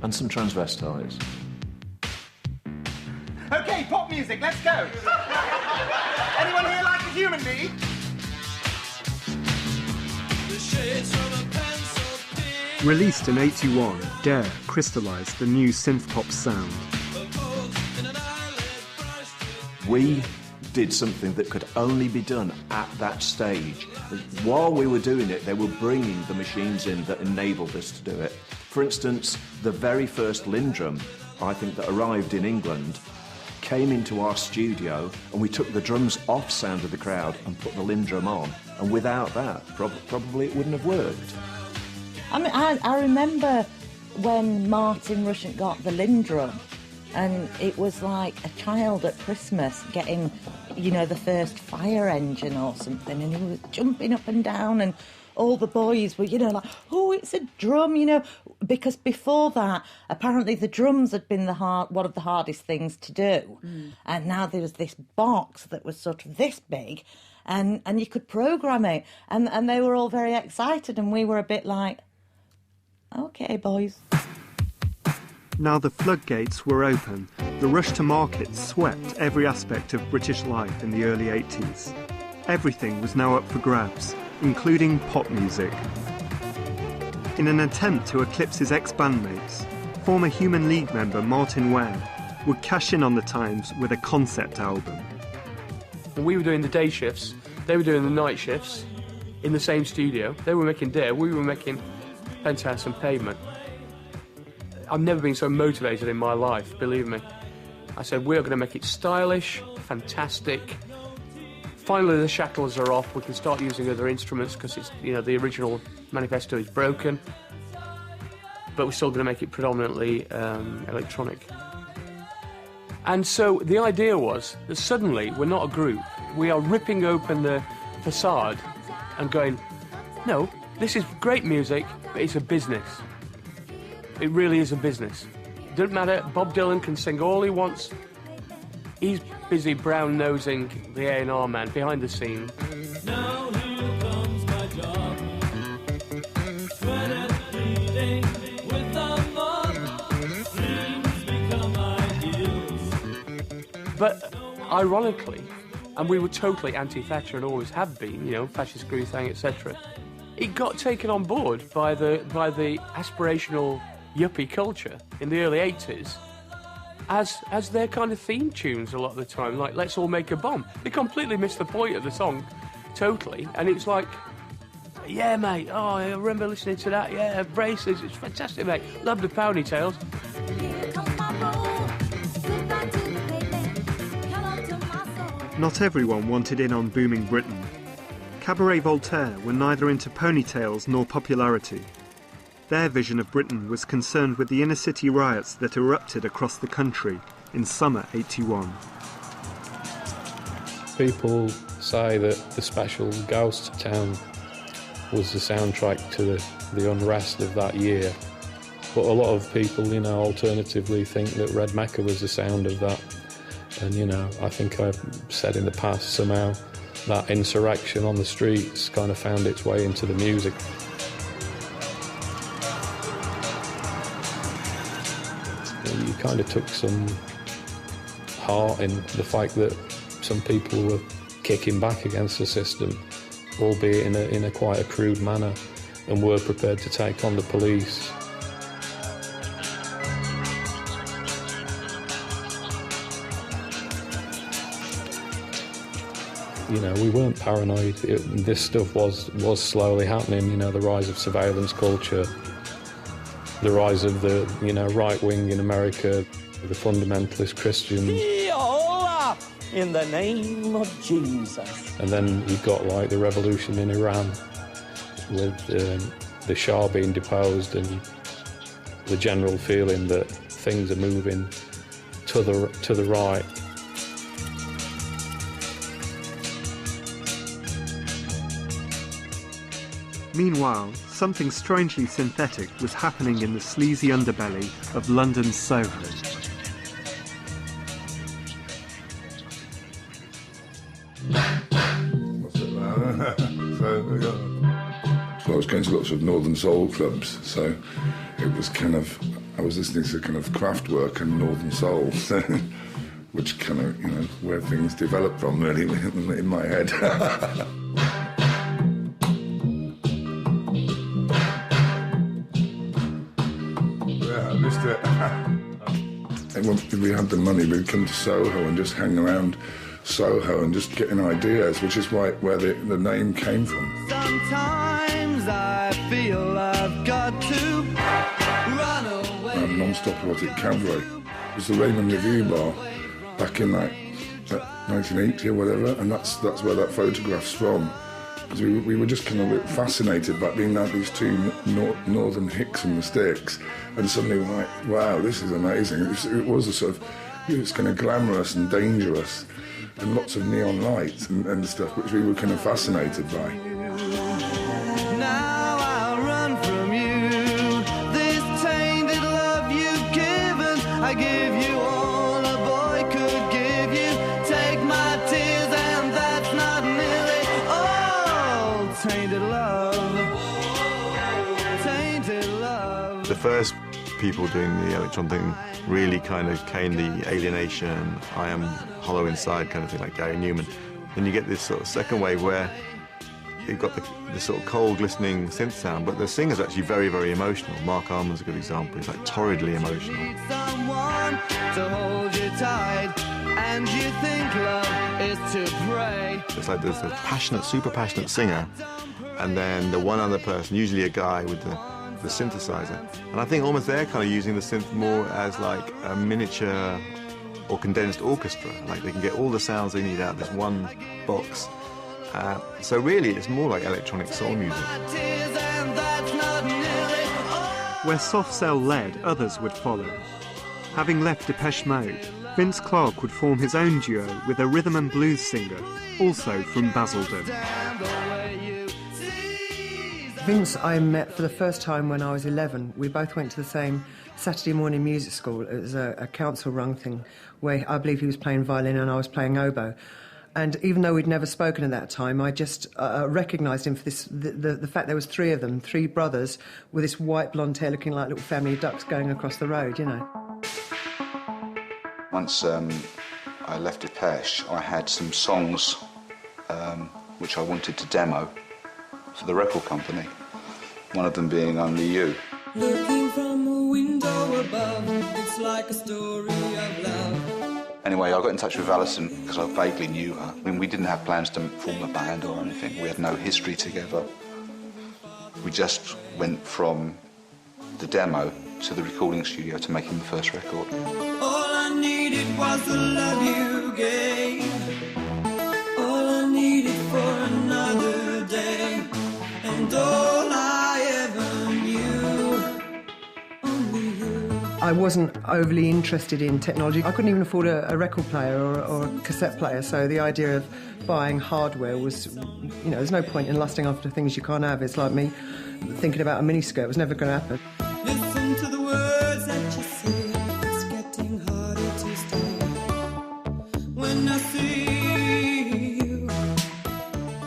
And some transvestites. OK, pop music, let's go! Anyone here like a human being? Released in '81, Dare crystallised the new synth-pop sound. We did something that could only be done at that stage. While we were doing it, they were bringing the machines in that enabled us to do it. For instance, the very first Lindrum, I think, that arrived in England, came into our studio, and we took the drums off Sound of the Crowd and put the Lindrum on. And without that, probably it wouldn't have worked. I mean, I remember when Martin Rushent got the Lindrum, and it was like a child at Christmas getting, you know, the first fire engine or something, and he was jumping up and down, and all the boys were, you know, like, oh, it's a drum, you know, because before that, apparently the drums had been one of the hardest things to do. And now there was this box that was sort of this big, and you could program it, and they were all very excited, and we were a bit like, OK, boys. Now the floodgates were open, the rush to market swept every aspect of British life in the early 80s. Everything was now up for grabs, including pop music. In an attempt to eclipse his ex-bandmates, former Human League member Martin Ware would cash in on the times with a concept album. We were doing the day shifts, they were doing the night shifts in the same studio. They were making Dare, we were making Penthouse and Pavement. I've never been so motivated in my life, believe me. I said, we're going to make it stylish, fantastic. Finally, the shackles are off. We can start using other instruments because it's, you know, the original manifesto is broken. But we're still going to make it predominantly electronic. And so the idea was that suddenly we're not a group. We are ripping open the facade and going, no, this is great music, but it's a business. It really is a business. Doesn't matter, Bob Dylan can sing all he wants. He's busy brown-nosing the A&R man behind the scene. Now here comes my job. Sweater bleeding with the mud. Dreams become ideals. But ironically, and we were totally anti-Thatcher and always have been, you know, fascist screw thing, etc. It got taken on board by the aspirational yuppie culture in the early 80s as their kind of theme tunes a lot of the time, like Let's All Make a Bomb. They completely missed the point of the song, totally, and it's like, yeah, mate, oh, I remember listening to that, yeah, Braces, it's fantastic, mate, love the ponytails. Not everyone wanted in on booming Britain. Cabaret Voltaire were neither into ponytails nor popularity. Their vision of Britain was concerned with the inner-city riots that erupted across the country in summer '81. People say that the special Ghost Town was the soundtrack to the unrest of that year. But a lot of people, you know, alternatively think that Red Mecca was the sound of that. And, you know, I think I've said in the past, somehow that insurrection on the streets kind of found its way into the music. You kind of took some heart in the fact that some people were kicking back against the system, albeit in a quite a crude manner, and were prepared to take on the police. You know, we weren't paranoid. This stuff was slowly happening, you know, the rise of surveillance culture, the rise of the, you know, right wing in America, the fundamentalist Christians. stop in the name of Jesus. And then you've got like the revolution in Iran with the Shah being deposed and the general feeling that things are moving to the right. Meanwhile, something strangely synthetic was happening in the sleazy underbelly of London's Soho. So I was going to lots of northern soul clubs, so it was kind of, I was listening to kind of Kraftwerk and northern soul, which kind of, you know, where things developed from really in my head. Yeah, I missed it. And when we had the money, we'd come to Soho and just hang around Soho and just getting ideas, which is where the name came from. Sometimes I feel I've got to run away. Non-stop erotic cabaret. It was the Raymond Review bar back in like 1980 or whatever, and that's where that photograph's from. Because we were just kind of fascinated by being like these two northern hicks and the sticks, and suddenly we're like, wow, this is amazing. It was a sort of, it was kind of glamorous and dangerous, and lots of neon lights and stuff, which we were kind of fascinated by. Now I'll run from you. This tainted love you've given, I give you all a boy could give you. Take my tears and that's not nearly all. Tainted love. Tainted love. The first people doing the electron thing really kind of came the alienation, I am hollow inside kind of thing, like Gary Numan. Then you get this sort of second wave where you've got the sort of cold, glistening synth sound, but the singer's actually very, very emotional. Mark Arman's a good example. He's like torridly emotional. Someone to hold you tight, and you think love is to pray. It's like there's a passionate, super passionate singer, and then the one other person, usually a guy with the synthesizer. And I think almost they're kind of using the synth more as like a miniature or condensed orchestra. Like they can get all the sounds they need out of this one box. So really it's more like electronic soul music. Where Soft Cell led, others would follow. Having left Depeche Mode, Vince Clarke would form his own duo with a rhythm and blues singer, also from Basildon. Vince I met for the first time when I was 11. We both went to the same Saturday morning music school. It was a council-run thing where I believe he was playing violin and I was playing oboe. And even though we'd never spoken at that time, I just recognised him for this, the fact there was three of them, three brothers, with this white blonde hair looking like little family ducks going across the road, you know. Once I left Depeche, I had some songs which I wanted to demo for the record company, one of them being Only You. Looking from a window above, it's like a story of love. Anyway, I got in touch with Alison because I vaguely knew her. I mean, we didn't have plans to form a band or anything. We had no history together. We just went from the demo to the recording studio to making the first record. All I needed was the love you gave. All I needed for another day. And all I ever knew, only you. I wasn't overly interested in technology. I couldn't even afford a record player or a cassette player, so the idea of buying hardware was, you know, there's no point in lusting after things you can't have. It's like me thinking about a miniskirt. It was never going to happen. Listen to the words that you say. It's getting harder to stay. When I see you.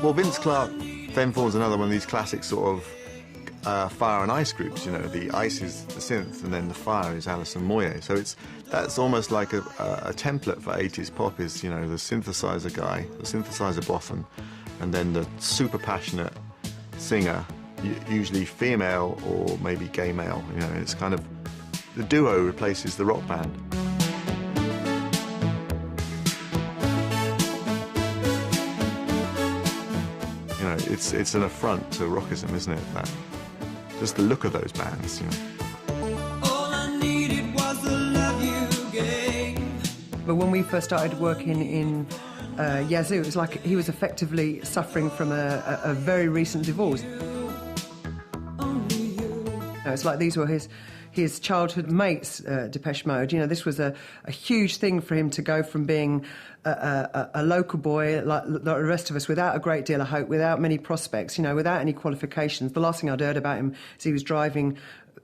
Well, Vince Clarke then forms another one of these classic sort of fire and ice groups, you know, the ice is the synth and then the fire is Alison Moyet. So that's almost like a template for 80s pop is, you know, the synthesizer guy, the synthesizer boffin, and then the super passionate singer, usually female or maybe gay male, you know, it's kind of, the duo replaces the rock band. You know, it's an affront to rockism, isn't it? That just the look of those bands, you know. All I needed was the love you gave. But when we first started working in Yazoo, it was like he was effectively suffering from a very recent divorce. It's like these were his childhood mates, Depeche Mode. You know, this was a huge thing for him to go from being a local boy like the rest of us, without a great deal of hope, without many prospects, you know, without any qualifications. The last thing I'd heard about him is he was driving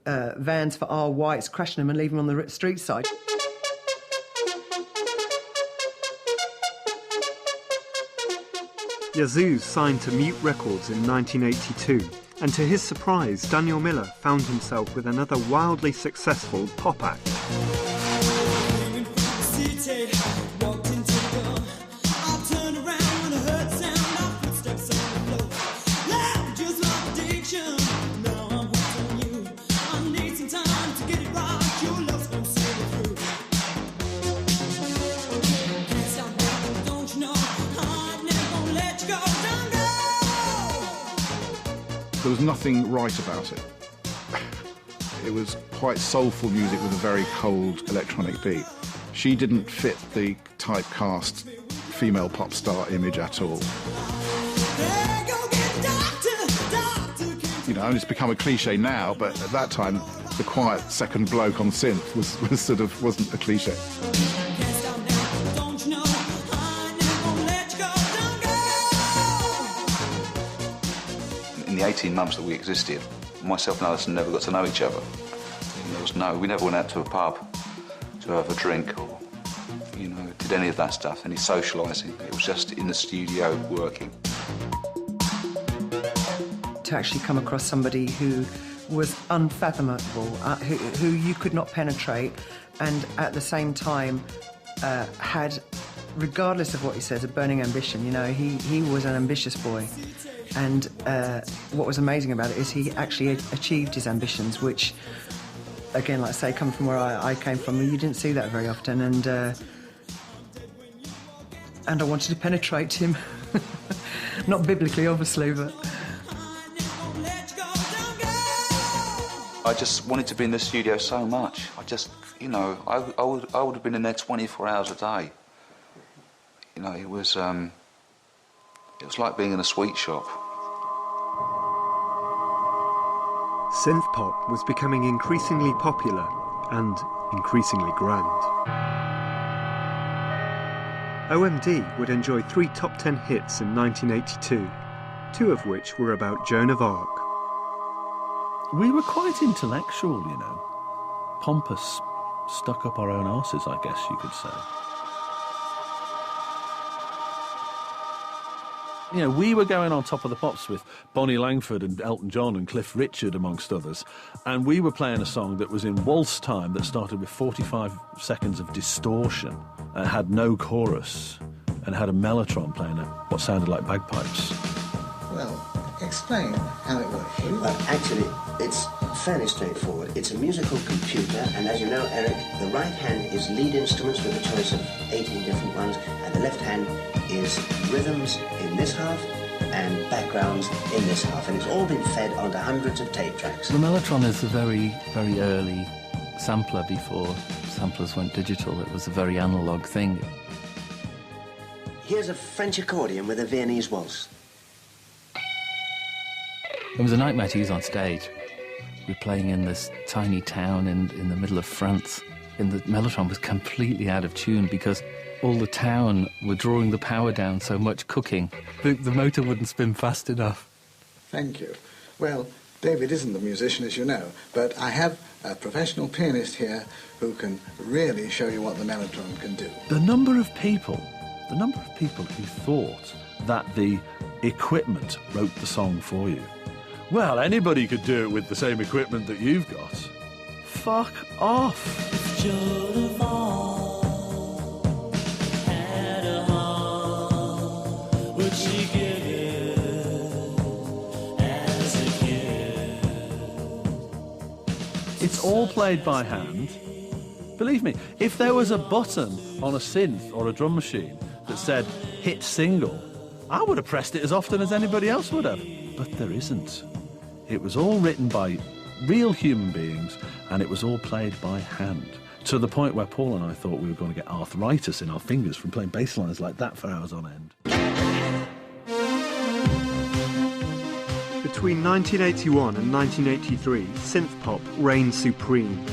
vans for our whites, crashing them and leaving them on the street side. Yazoo signed to Mute Records in 1982, and to his surprise, Daniel Miller found himself with another wildly successful pop act. There was nothing right about it. It was quite soulful music with a very cold electronic beat. She didn't fit the typecast female pop star image at all. You know, and it's become a cliche now, but at that time, the quiet second bloke on synth wasn't a cliche. In the 18 months that we existed, myself and Alison never got to know each other. We never went out to a pub to have a drink or, you know, did any of that stuff, any socialising. It was just in the studio working. To actually come across somebody who was unfathomable, who you could not penetrate, and at the same time had, regardless of what he says, a burning ambition. You know, he was an ambitious boy. And what was amazing about it is he actually achieved his ambitions, which, again, like I say, coming from where I came from, you didn't see that very often. And I wanted to penetrate him. Not biblically, obviously, but... I just wanted to be in the studio so much. I just, you know, I would have been in there 24 hours a day. You know, it was like being in a sweet shop. Synth pop was becoming increasingly popular and increasingly grand. OMD would enjoy 3 top 10 hits in 1982, 2 of which were about Joan of Arc. We were quite intellectual, you know. Pompous, stuck up our own arses, I guess you could say. You know, we were going on top of the pops with Bonnie Langford and Elton John and Cliff Richard, amongst others, and we were playing a song that was in waltz time that started with 45 seconds of distortion and had no chorus and had a mellotron playing what sounded like bagpipes. Well, explain how it works. Well, actually, it's fairly straightforward. It's a musical computer, and as you know, Eric, the right hand is lead instruments with a choice of 18 different ones, and the left hand is rhythms in this half and backgrounds in this half, and it's all been fed onto hundreds of tape tracks. The mellotron is a very, very early sampler before samplers went digital. It was a very analog thing. Here's a French accordion with a Viennese waltz. It was a nightmare to use on stage. We were playing in this tiny town in the middle of France, and the mellotron was completely out of tune because all the town were drawing the power down so much, cooking. The motor wouldn't spin fast enough. Thank you. Well, David isn't a musician, as you know, but I have a professional pianist here who can really show you what the mellotron can do. The number of people who thought that the equipment wrote the song for you. Well, anybody could do it with the same equipment that you've got. Fuck off. Joan of Arc had a heart. Would she give it as a gift? It's all played by hand. Believe me, if there was a button on a synth or a drum machine that said hit single, I would have pressed it as often as anybody else would have. But there isn't. It was all written by real human beings, and it was all played by hand. to the point where Paul and I thought we were going to get arthritis in our fingers from playing bass lines like that for hours on end. Between 1981 and 1983, synthpop reigned supreme.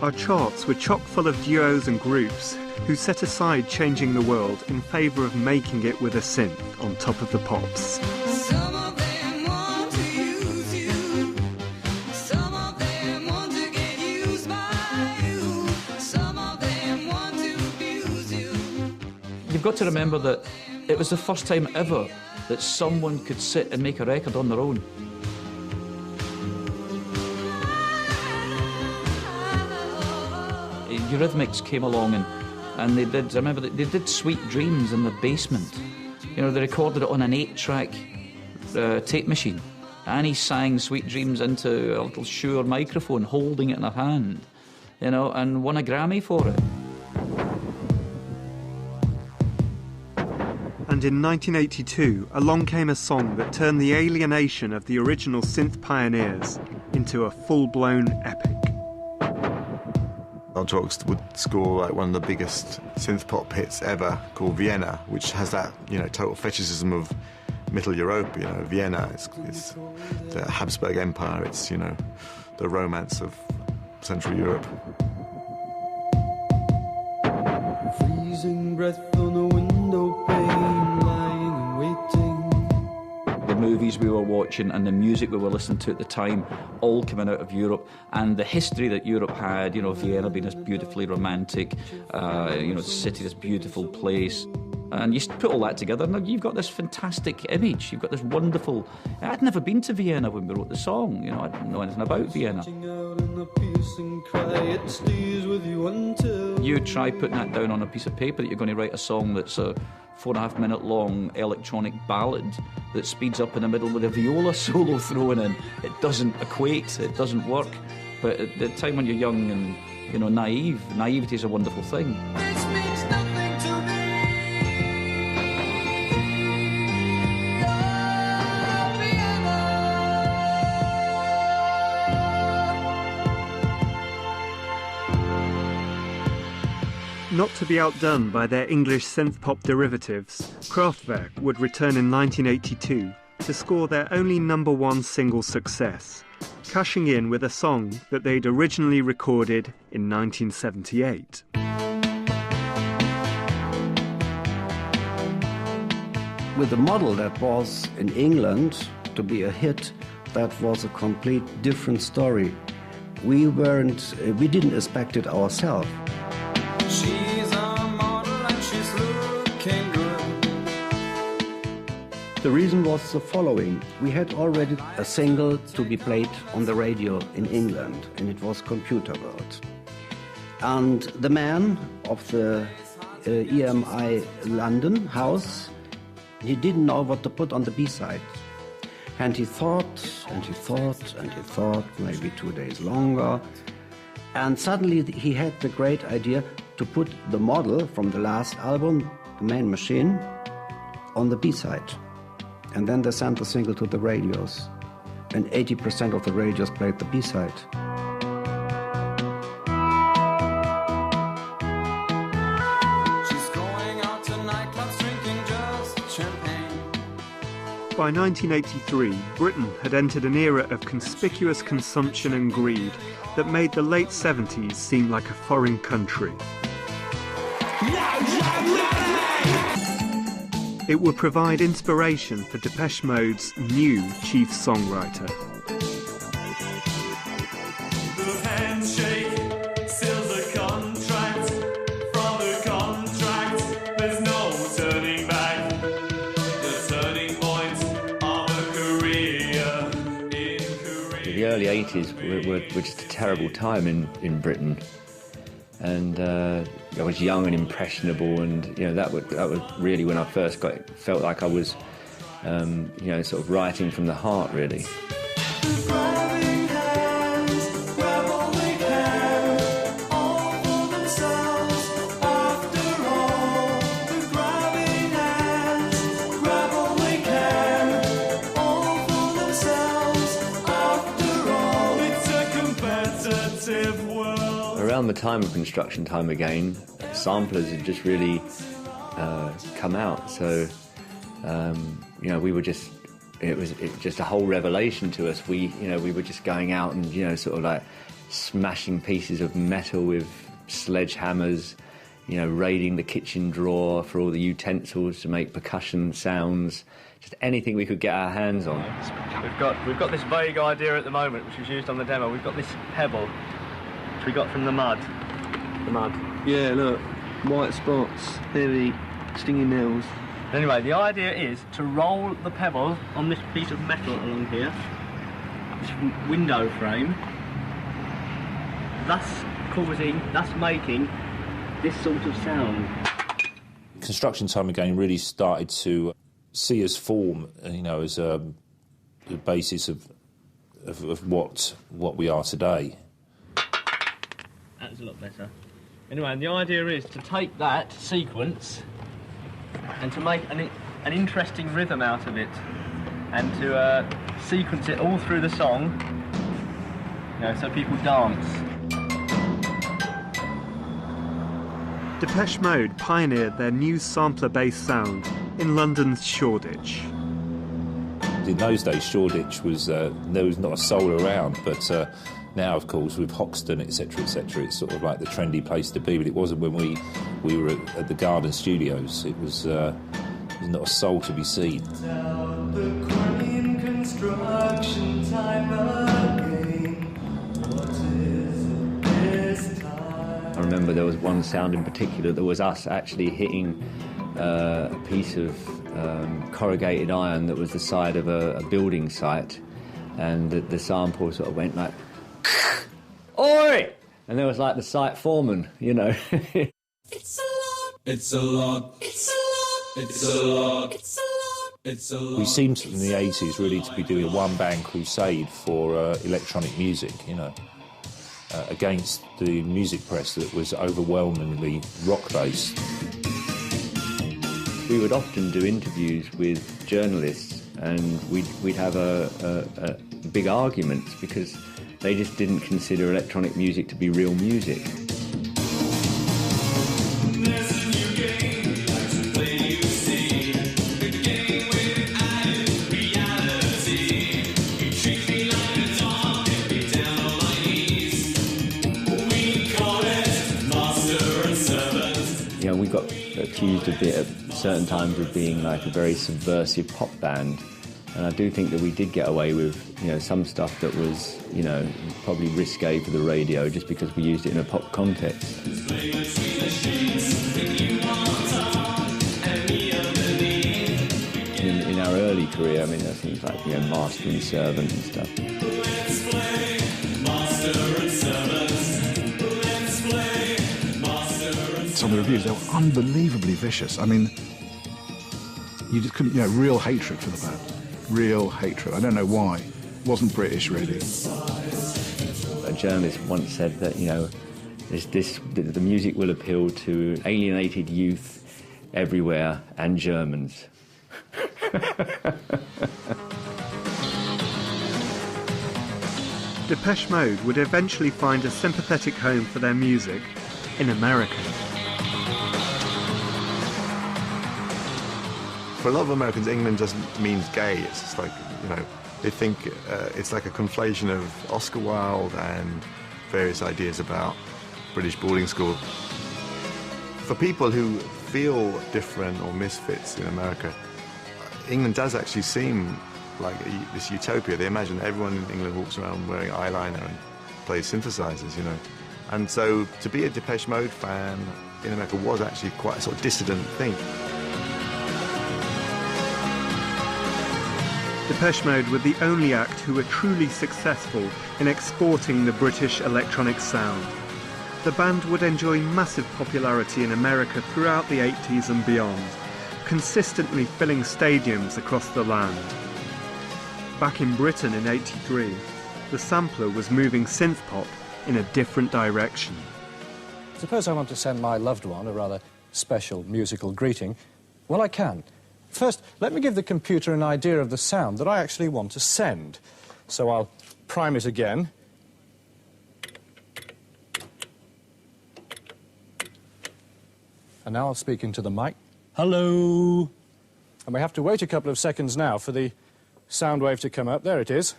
Our charts were chock full of duos and groups who set aside changing the world in favour of making it with a synth on top of the pops. Some of them want to use you. Some of them want to get used by you. Some of them want to abuse you. You've got to remember that it was the first time ever that someone could sit and make a record on their own. Eurythmics came along and they did, I remember they did Sweet Dreams in the basement. You know, they recorded it on an 8-track tape machine. Annie sang Sweet Dreams into a little Shure microphone, holding it in her hand, you know, and won a Grammy for it. And in 1982, along came a song that turned the alienation of the original synth pioneers into a full-blown epic. Ultravox would score like one of the biggest synth pop hits ever, called Vienna, which has that, you know, total fetishism of Middle Europe. You know, Vienna, it's the Habsburg Empire. It's, you know, the romance of Central Europe. Freezing breath on a window pane, lying and waiting. The movies we were watching and the music we were listening to at the time all coming out of Europe, and the history that Europe had, you know, Vienna being this beautifully romantic, you know, city, this beautiful place. And you put all that together and you've got this fantastic image, you've got this wonderful... I'd never been to Vienna when we wrote the song, you know, I didn't know anything about Vienna. You try putting that down on a piece of paper that you're going to write a song that's a 4.5 minute long electronic ballad that speeds up in the middle with a viola solo thrown in. It doesn't equate, it doesn't work. But at the time when you're young and, you know, naive, naivety is a wonderful thing. Not to be outdone by their English synth-pop derivatives, Kraftwerk would return in 1982 to score their only #1 single success, cashing in with a song that they'd originally recorded in 1978. With a model that was in England to be a hit, that was a complete different story. We didn't expect it ourselves. She's a model and she's looking good. The reason was the following. We had already a single to be played on the radio in England, and it was Computer World. And the man of the EMI London house, he didn't know what to put on the B-side. And he thought, and he thought, and he thought, maybe 2 days longer. And suddenly he had the great idea to put the model from the last album, The Man Machine, on the B-side. And then they sent the single to the radios. And 80% of the radios played the B-side. She's going out to nightclubs drinking just champagne. By 1983, Britain had entered an era of conspicuous consumption and greed that made the late 70s seem like a foreign country. It would provide inspiration for Depeche Mode's new chief songwriter. The handshake seals the contract. From the contract, there's no turning back. The turning point of a career in Korea. The early 80s were just a terrible time in Britain. And I was young and impressionable, and you know that was really when I first felt like I was, you know, sort of writing from the heart, really. It's a competitive world. Around the time of Construction Time Again, samplers had just really come out. So, you know, we were just, it was just a whole revelation to us. We were just going out and, you know, sort of like smashing pieces of metal with sledgehammers, you know, raiding the kitchen drawer for all the utensils to make percussion sounds, just anything we could get our hands on. We've got this vague idea at the moment, which was used on the demo. We've got this pebble, which we got from the mud. The mud. Yeah, look, white spots, heavy, stinging nails. Anyway, the idea is to roll the pebble on this piece of metal along here, this window frame, thus making this sort of sound. Construction Time Again really started to see us form, you know, as a basis of what we are today. That's a lot better. Anyway, the idea is to take that sequence and to make an interesting rhythm out of it, and to sequence it all through the song, you know, so people dance. Depeche Mode pioneered their new sampler-based sound in London's Shoreditch. In those days, Shoreditch was there was not a soul around, but now, of course, with Hoxton, etc., it's sort of like the trendy place to be. But it wasn't when we were at the Garden Studios. It was not a soul to be seen. I remember there was one sound in particular that was us actually hitting a piece of corrugated iron that was the side of a building site, and the sample sort of went like, "Oi!" And there was like the site foreman, you know. It's a lot. It's a lot. It's a lot. It's a lot. It's a lot. It's a lot. We seemed in the 80s really to be doing a one-band crusade for electronic music, you know, against the music press that was overwhelmingly rock-based. We would often do interviews with journalists, and we'd have a big arguments because they just didn't consider electronic music to be real music. You know, we got accused a bit at certain times of being like a very subversive pop band, and I do think that we did get away with, you know, some stuff that was, you know, probably risque for the radio just because we used it in a pop context. In our early career, I mean, there are things like, you know, Master and Servant and stuff. Some of the reviews, they were unbelievably vicious. I mean, you just couldn't, you know, real hatred for the band. Real hatred. I don't know why. It wasn't British, really. A journalist once said that, you know, the music will appeal to alienated youth everywhere and Germans. Depeche Mode would eventually find a sympathetic home for their music in America. For a lot of Americans, England just means gay. It's just like, you know, they think it's like a conflation of Oscar Wilde and various ideas about British boarding school. For people who feel different or misfits in America, England does actually seem like this utopia. They imagine everyone in England walks around wearing eyeliner and plays synthesizers, you know. And so to be a Depeche Mode fan in America was actually quite a sort of dissident thing. Depeche Mode were the only act who were truly successful in exporting the British electronic sound. The band would enjoy massive popularity in America throughout the 80s and beyond, consistently filling stadiums across the land. Back in Britain in '83, the sampler was moving synthpop in a different direction. Suppose I want to send my loved one a rather special musical greeting. Well, I can. First, let me give the computer an idea of the sound that I actually want to send. So I'll prime it again. And now I'll speak into the mic. Hello! And we have to wait a couple of seconds now for the sound wave to come up. There it is.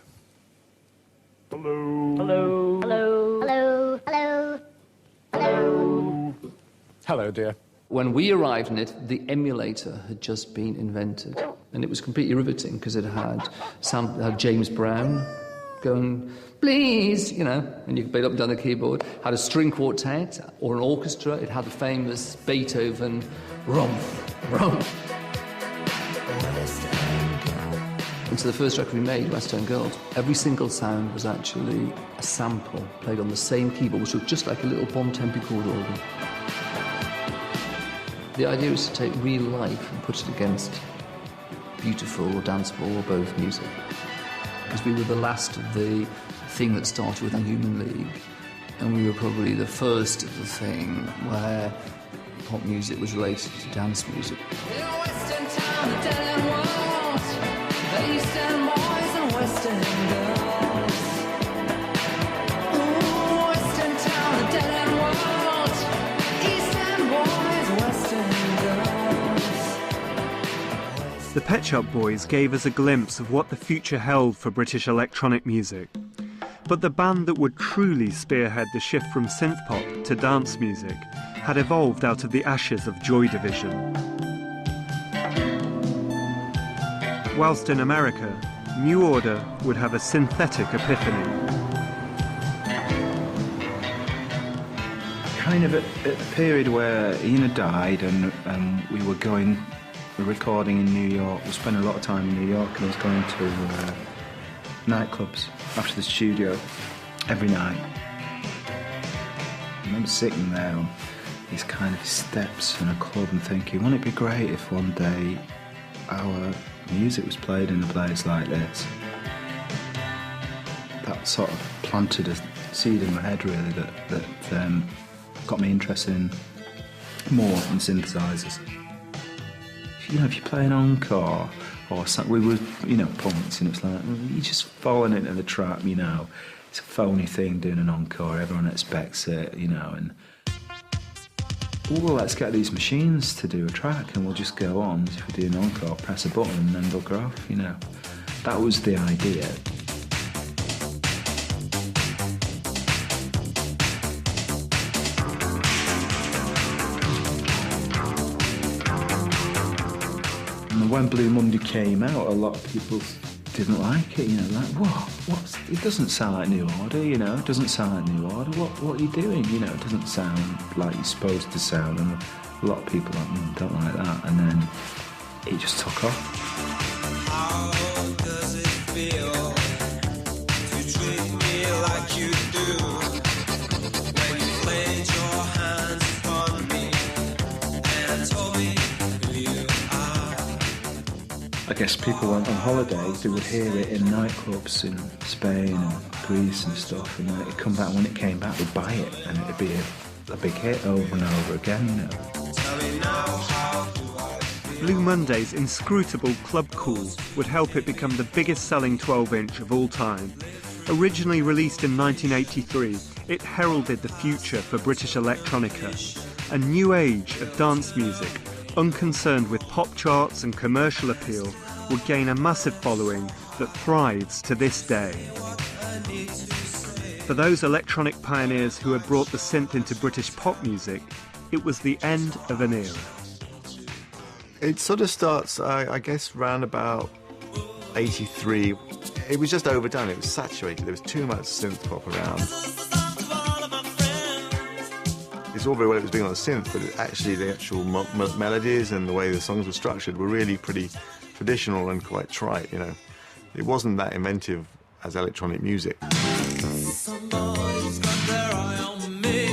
Hello. Hello. Hello. Hello. Hello. Hello. Hello, dear. When we arrived in it, the emulator had just been invented. And it was completely riveting because it had James Brown going, please, you know, and you could play it up and down the keyboard. Had a string quartet or an orchestra. It had the famous Beethoven, Rumpf, Rumpf. And so the first record we made, West End Girls, every single sound was actually a sample played on the same keyboard, which looked just like a little Bontempi chord organ. The idea was to take real life and put it against beautiful or danceable or both music. Because we were the last of the thing that started with a Human League, and we were probably the first of the thing where pop music was related to dance music. The Pet Shop Boys gave us a glimpse of what the future held for British electronic music. But the band that would truly spearhead the shift from synthpop to dance music had evolved out of the ashes of Joy Division. Whilst in America, New Order would have a synthetic epiphany. Kind of at the period where Ian had died and we were recording in New York. We spent a lot of time in New York, and I was going to nightclubs after the studio every night. I remember sitting there on these kind of steps in a club and thinking, wouldn't it be great if one day our music was played in a place like this? That sort of planted a seed in my head, really, that got me interested in more in synthesizers. You know, if you play an encore or something, we were, you know, punks, and it's like, you're just falling into the trap, you know. It's a phony thing doing an encore, everyone expects it, you know, and well, let's get these machines to do a track and we'll just go on. If we do an encore, press a button and then they'll go off, you know. That was the idea. When Blue Monday came out, a lot of people didn't like it, you know, like, what's, it doesn't sound like New Order, you know, it doesn't sound like New Order, what are you doing, you know, it doesn't sound like you're supposed to sound, and a lot of people don't like that, and then it just took off. How does it feel to treat me like you do, when you laid your hands upon me and told me I guess people went on holidays, they would hear it in nightclubs in Spain and Greece and stuff, and then it'd come back, when it came back, they'd buy it, and it'd be a big hit over and over again, you know. Blue Monday's inscrutable club cool would help it become the biggest selling 12-inch of all time. Originally released in 1983, it heralded the future for British electronica, a new age of dance music, unconcerned with pop charts and commercial appeal, would gain a massive following that thrives to this day. For those electronic pioneers who had brought the synth into British pop music, it was the end of an era. It sort of starts, I guess, round about 83. It was just overdone, it was saturated, there was too much synth pop around. It's all very well it was being on a synth, but actually the actual melodies and the way the songs were structured were really pretty traditional and quite trite, you know. It wasn't that inventive as electronic music. Somebody's got their eye on me.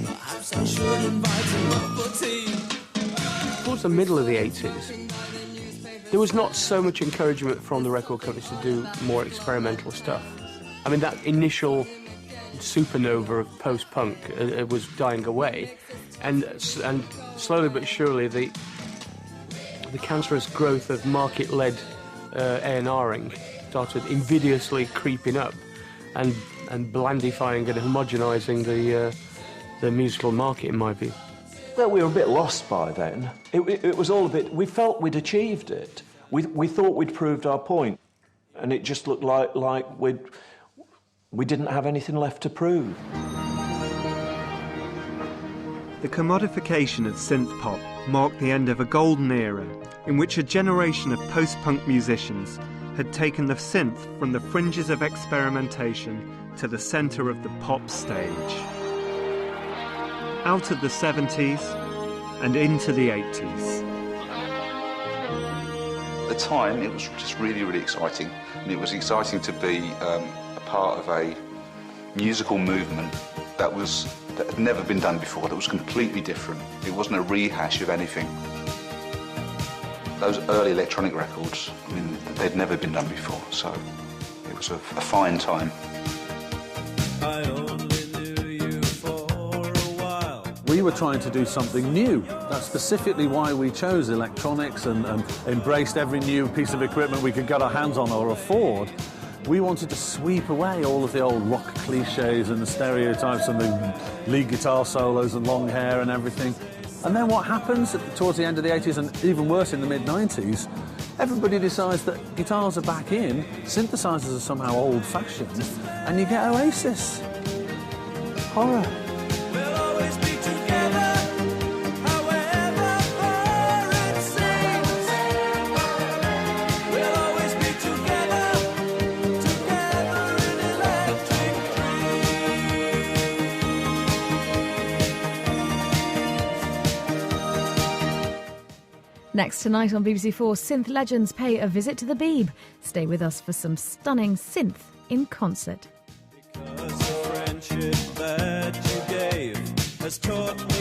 Perhaps I should invite him up for tea. Towards the middle of the 80s, there was not so much encouragement from the record companies to do more experimental stuff. I mean, that initial supernova of post-punk was dying away, and slowly but surely the cancerous growth of market-led A&Ring started invidiously creeping up and blandifying and homogenising the musical market, in my view. Well, we were a bit lost by then. It was all a bit... We felt we'd achieved it. We thought we'd proved our point, and it just looked like we didn't have anything left to prove. The commodification of synth pop marked the end of a golden era in which a generation of post-punk musicians had taken the synth from the fringes of experimentation to the centre of the pop stage. Out of the 70s and into the 80s. At the time, it was just really, really exciting. And it was exciting to be a part of a musical movement that had never been done before, that was completely different. It wasn't a rehash of anything. Those early electronic records, I mean, they'd never been done before, so it was a fine time. We were trying to do something new. That's specifically why we chose electronics and embraced every new piece of equipment we could get our hands on or afford. We wanted to sweep away all of the old rock cliches and the stereotypes and the lead guitar solos and long hair and everything. And then what happens towards the end of the 80s and even worse in the mid-90s, everybody decides that guitars are back in, synthesizers are somehow old-fashioned, and you get Oasis. Horror. Next tonight on BBC4, synth legends pay a visit to the Beeb. Stay with us for some stunning synth in concert. Because the friendship that you gave has taught me